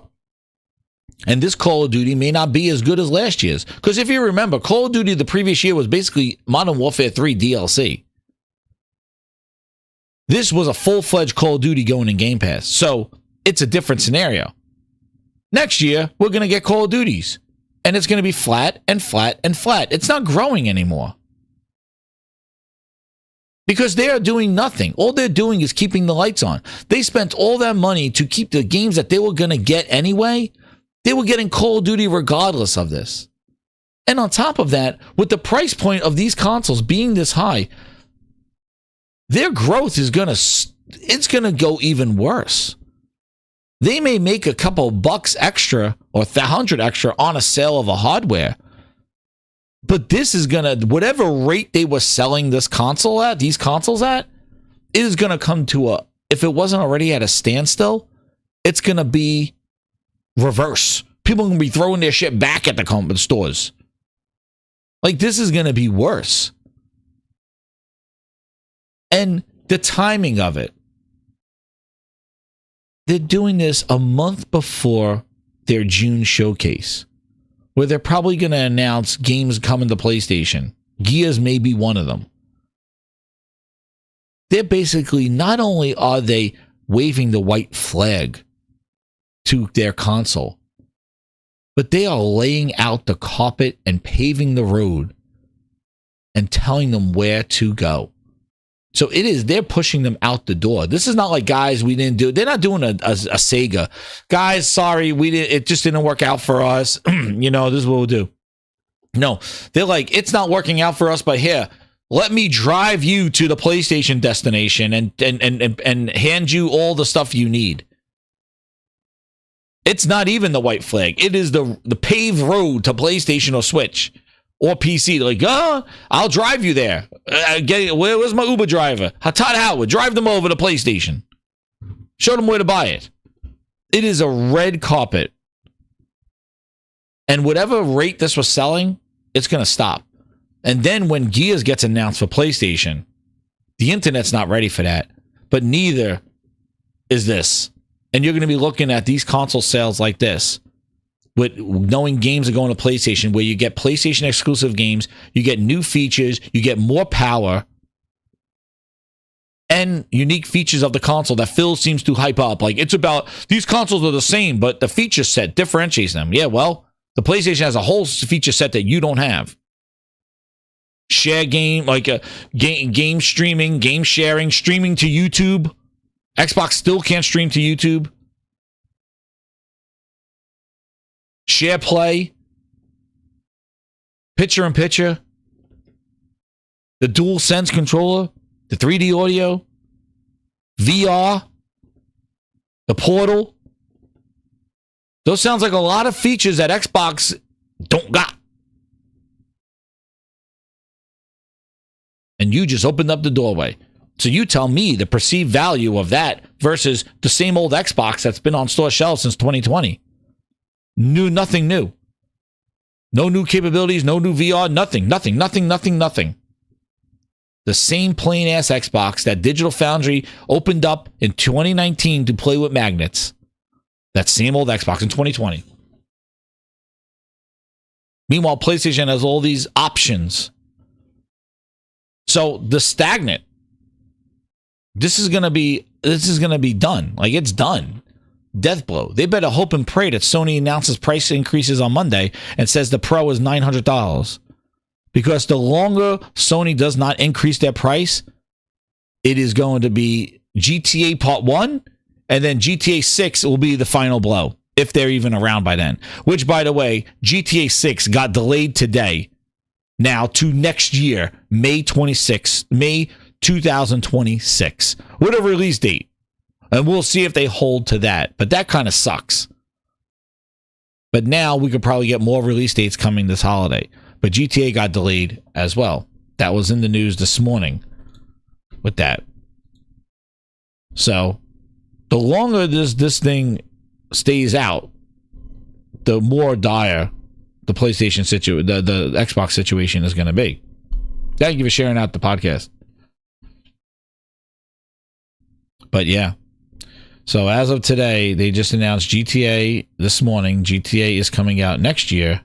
And this Call of Duty may not be as good as last year's. Because if you remember, Call of Duty the previous year was basically Modern Warfare 3 DLC. This was a full-fledged Call of Duty going in Game Pass. So it's a different scenario. Next year, we're going to get Call of Duties. And it's going to be flat and flat and flat. It's not growing anymore. Because they are doing nothing. All they're doing is keeping the lights on. They spent all that money to keep the games that they were going to get anyway. They were getting Call of Duty regardless of this. And on top of that, with the price point of these consoles being this high, their growth is going to go even worse. They may make a couple bucks extra or 100 extra on a sale of a hardware. But this is going to, whatever rate they were selling these consoles at, it is going to come to if it wasn't already at a standstill, it's going to be reverse. People are going to be throwing their shit back at the stores. Like, this is going to be worse. And the timing of it. They're doing this a month before their June showcase, where they're probably going to announce games coming to PlayStation. Gears may be one of them. They're basically, not only are they waving the white flag to their console, but they are laying out the carpet and paving the road and telling them where to go. So they're pushing them out the door. This is not like, guys, we didn't do it. They're not doing a Sega. Guys, sorry, it just didn't work out for us. This is what we'll do. No, they're like, it's not working out for us, but here, let me drive you to the PlayStation destination and hand you all the stuff you need. It's not even the white flag. It is the paved road to PlayStation or Switch. Or PC, like, I'll drive you there. Where's my Uber driver? Todd Howard, drive them over to PlayStation. Show them where to buy it. It is a red carpet. And whatever rate this was selling, it's going to stop. And then when Gears gets announced for PlayStation, the internet's not ready for that. But neither is this. And you're going to be looking at these console sales like this. With knowing games are going to PlayStation, where you get PlayStation exclusive games, you get new features, you get more power, and unique features of the console that Phil seems to hype up. Like, it's about, these consoles are the same, but the feature set differentiates them. Yeah, well, the PlayStation has a whole feature set that you don't have. Share game, like a game streaming, game sharing, streaming to YouTube. Xbox still can't stream to YouTube. Share Play, picture-in-picture, the DualSense controller, the 3D audio, VR, the Portal. Those sounds like a lot of features that Xbox don't got. And you just opened up the doorway. So you tell me the perceived value of that versus the same old Xbox that's been on store shelves since 2020. Nothing new. No new capabilities, no new VR, nothing. The same plain ass Xbox that Digital Foundry opened up in 2019 to play with magnets. That same old Xbox in 2020. Meanwhile, PlayStation has all these options. So the stagnant. This is gonna be done. Like, it's done. Death blow. They better hope and pray that Sony announces price increases on Monday and says the Pro is $900. Because the longer Sony does not increase their price, it is going to be GTA Part 1, and then GTA 6 will be the final blow, if they're even around by then. Which, by the way, GTA 6 got delayed today, now to next year, May 2026, with a release date. And we'll see if they hold to that. But that kind of sucks. But now we could probably get more release dates coming this holiday. But GTA got delayed as well. That was in the news this morning with that. So the longer this thing stays out, the more dire the PlayStation the Xbox situation is going to be. Thank you for sharing out the podcast. But yeah. So as of today, they just announced GTA this morning. GTA is coming out next year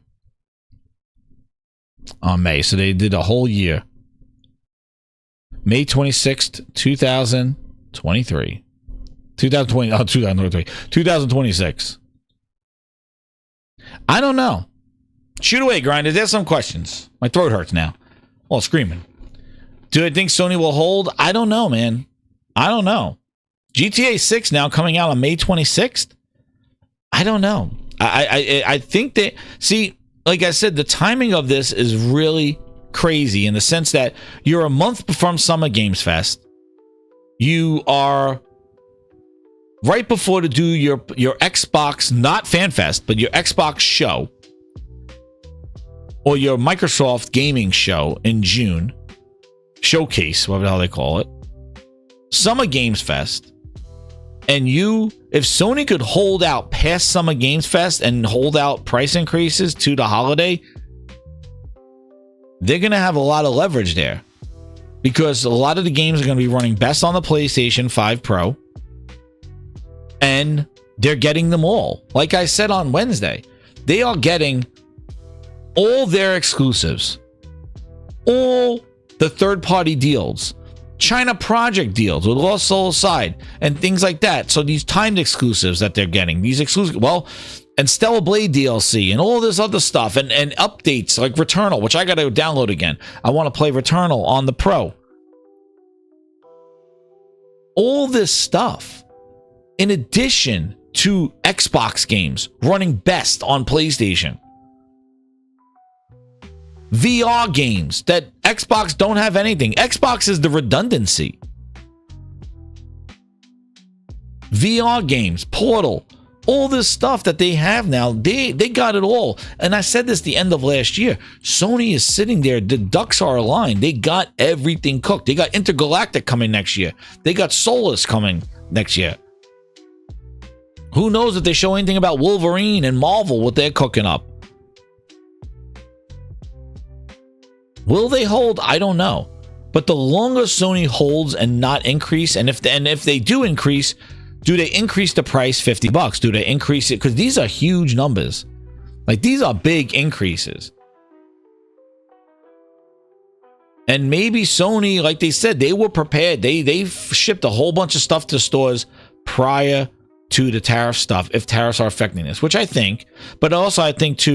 on May. So they did a whole year. May 26th, 2023. 2026. I don't know. Shoot away, Grinders. There's some questions. My throat hurts now. Well, screaming. Do I think Sony will hold? I don't know, man. I don't know. GTA 6 now coming out on May 26th? I don't know. I think that, see, like I said, the timing of this is really crazy in the sense that you're a month from Summer Games Fest. You are right before to do your Xbox, not Fan Fest, but your Xbox show. Or your Microsoft gaming show in June. Showcase, whatever the hell they call it. Summer Games Fest. And if Sony could hold out past Summer Games Fest and hold out price increases to the holiday, they're going to have a lot of leverage there. Because a lot of the games are going to be running best on the PlayStation 5 Pro. And they're getting them all. Like I said on Wednesday, they are getting all their exclusives. All the third-party deals. China Project deals with Lost Soul Aside and things like that. So these timed exclusives that they're getting, these exclusive, and Stellar Blade DLC and all this other stuff and updates like Returnal, which I got to download again. I want to play Returnal on the Pro. All this stuff, in addition to Xbox games running best on PlayStation. VR games that Xbox don't have anything. Xbox is the redundancy. VR games, Portal, all this stuff that they have now, they got it all. And I said this the end of last year. Sony is sitting there. The ducks are aligned. They got everything cooked. They got Intergalactic coming next year. They got Solus coming next year. Who knows if they show anything about Wolverine and Marvel, what they're cooking up. Will they hold? I don't know. But the longer Sony holds and not increase, and if they do increase, do they increase the price $50? Do they increase it? Because these are huge numbers. Like, these are big increases. And maybe Sony, like they said, they were prepared. They shipped a whole bunch of stuff to stores prior to the tariff stuff, if tariffs are affecting this, which I think. But also I think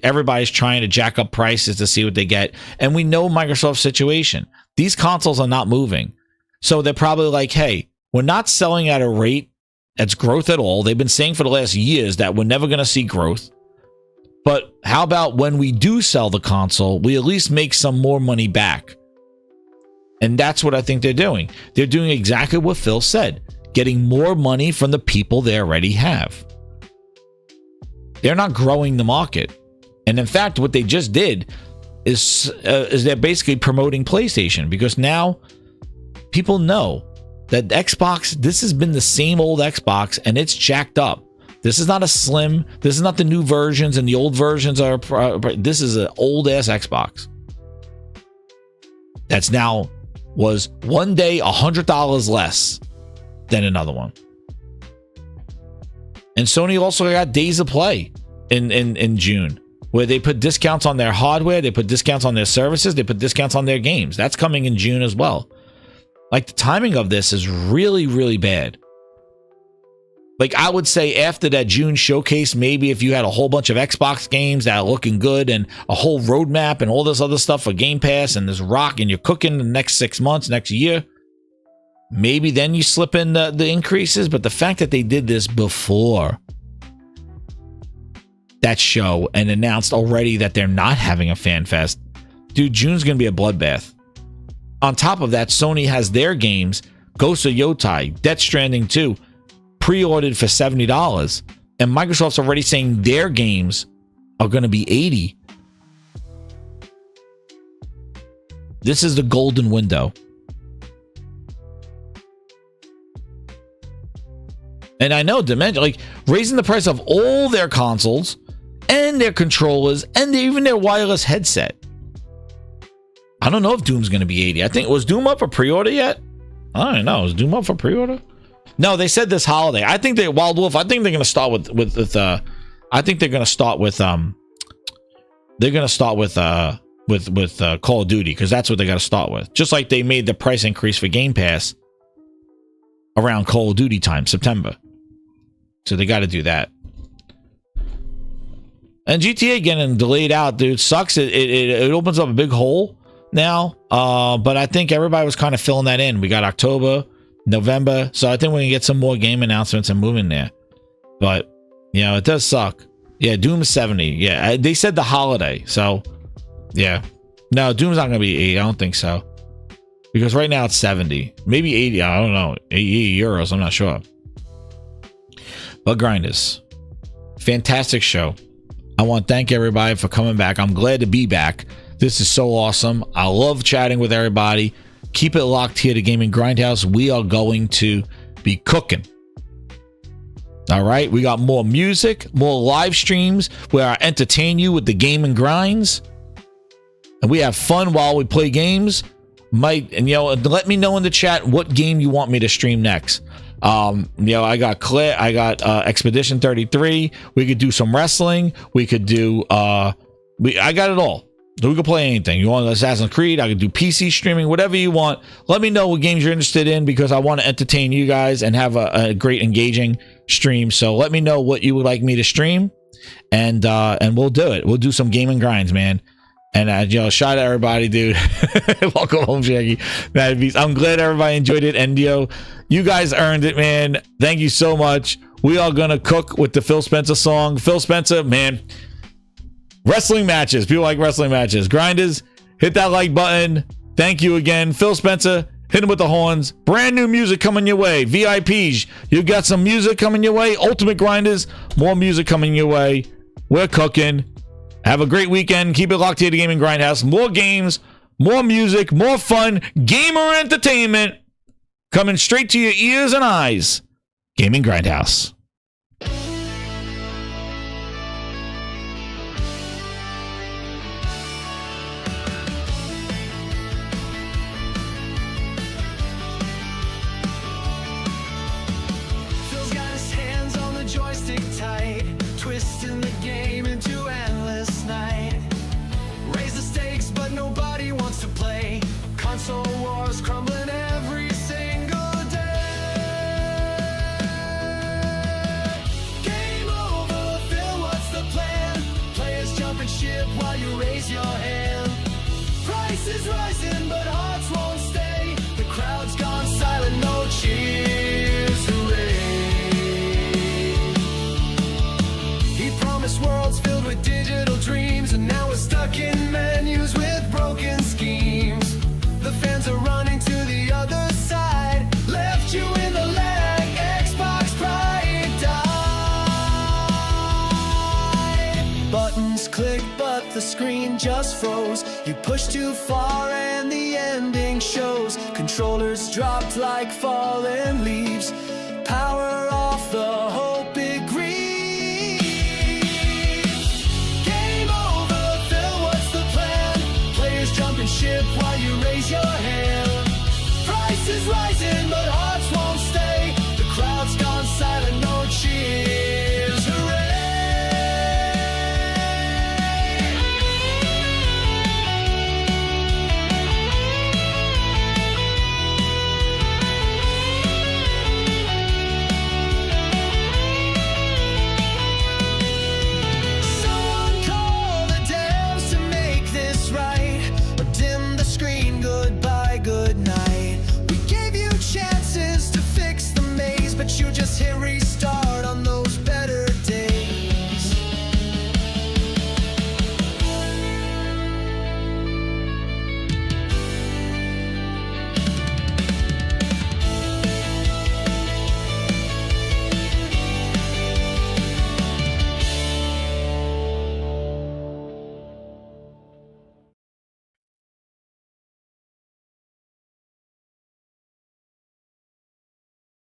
everybody's trying to jack up prices to see what they get. And we know Microsoft's situation. These consoles are not moving. So they're probably like, hey, we're not selling at a rate that's growth at all. They've been saying for the last years that we're never going to see growth. But how about when we do sell the console, we at least make some more money back? And that's what I think they're doing. They're doing exactly what Phil said, getting more money from the people they already have. They're not growing the market. And in fact, what they just did is they're basically promoting PlayStation, because now people know that Xbox, this has been the same old Xbox and it's jacked up. This is not a slim. This is not the new versions, and the old versions are. This is an old ass Xbox. That's now was one day $100 less than another one. And Sony also got Days of Play in June, where they put discounts on their hardware, they put discounts on their services, they put discounts on their games. That's coming in June as well. Like, the timing of this is really, really bad. Like, I would say after that June showcase, maybe if you had a whole bunch of Xbox games that are looking good and a whole roadmap and all this other stuff for Game Pass and this rock, and you're cooking the next 6 months, next year, maybe then you slip in the increases. But the fact that they did this before that show and announced already that they're not having a fan fest, dude, June's going to be a bloodbath. On top of that, Sony has their games, Ghost of Yotai, Death Stranding 2, pre-ordered for $70, and Microsoft's already saying their games are going to be $80. This is the golden window. And I know Dimension, like, raising the price of all their consoles and their controllers and even their wireless headset. I don't know if Doom's going to be $80. I think, was Doom up for pre-order yet? I don't know. Is Doom up for pre-order? No, they said this holiday. I think they Wild Wolf. I think they're going to start with I think they're going to start with Call of Duty, because that's what they got to start with. Just like they made the price increase for Game Pass around Call of Duty time, September. So they got to do that. And GTA getting delayed out, dude, sucks. It opens up a big hole now. But I think everybody was kind of filling that in. We got October, November, so I think we can get some more game announcements and move in there. But you know, it does suck. Yeah, Doom is 70. Yeah, they said the holiday, so yeah. No, Doom's not gonna be 80. I don't think so, because right now it's 70, maybe 80. I don't know, 80 euros. I'm not sure. But Grinders, fantastic show. I want to thank everybody for coming back. I'm glad to be back. This is so awesome. I love chatting with everybody. Keep it locked here to Gaming Grindhouse. We are going to be cooking. All right. We got more music, more live streams where I entertain you with the gaming grinds. And we have fun while we play games. Let me know in the chat what game you want me to stream next. I got Expedition 33. We could do some wrestling. We could do I got it all. So we can play anything. You want Assassin's Creed? I can do PC streaming, whatever you want. Let me know what games you're interested in, because I want to entertain you guys and have a great engaging stream. So let me know what you would like me to stream, and we'll do it. We'll do some gaming grinds, man. And shout out everybody, dude. Welcome home, Shaggy. I'm glad everybody enjoyed it, and you guys earned it, man. Thank you so much. We are gonna cook with the Phil Spencer song. Phil Spencer, man. Wrestling matches. People like wrestling matches. Grinders, hit that like button. Thank you again. Phil Spencer, hit him with the horns. Brand new music coming your way. VIPs, you got some music coming your way. Ultimate Grinders, more music coming your way. We're cooking. Have a great weekend. Keep it locked here to Gaming Grindhouse. More games, more music, more fun, gamer entertainment coming straight to your ears and eyes. Gaming Grindhouse. Phil's got his hands on the joystick tight, twisting the game into endless night. Raise the stakes, but nobody wants to play. Console wars crumbling every single day. Game over, Phil, what's the plan? Players jumping ship while you raise your hand. Price is rising, but hearts won't stay. The crowd's gone silent, no cheers, hooray. He promised worlds filled with digital force froze. You pushed too far and the ending shows. Controllers dropped like fallen leaves. Power off the hose.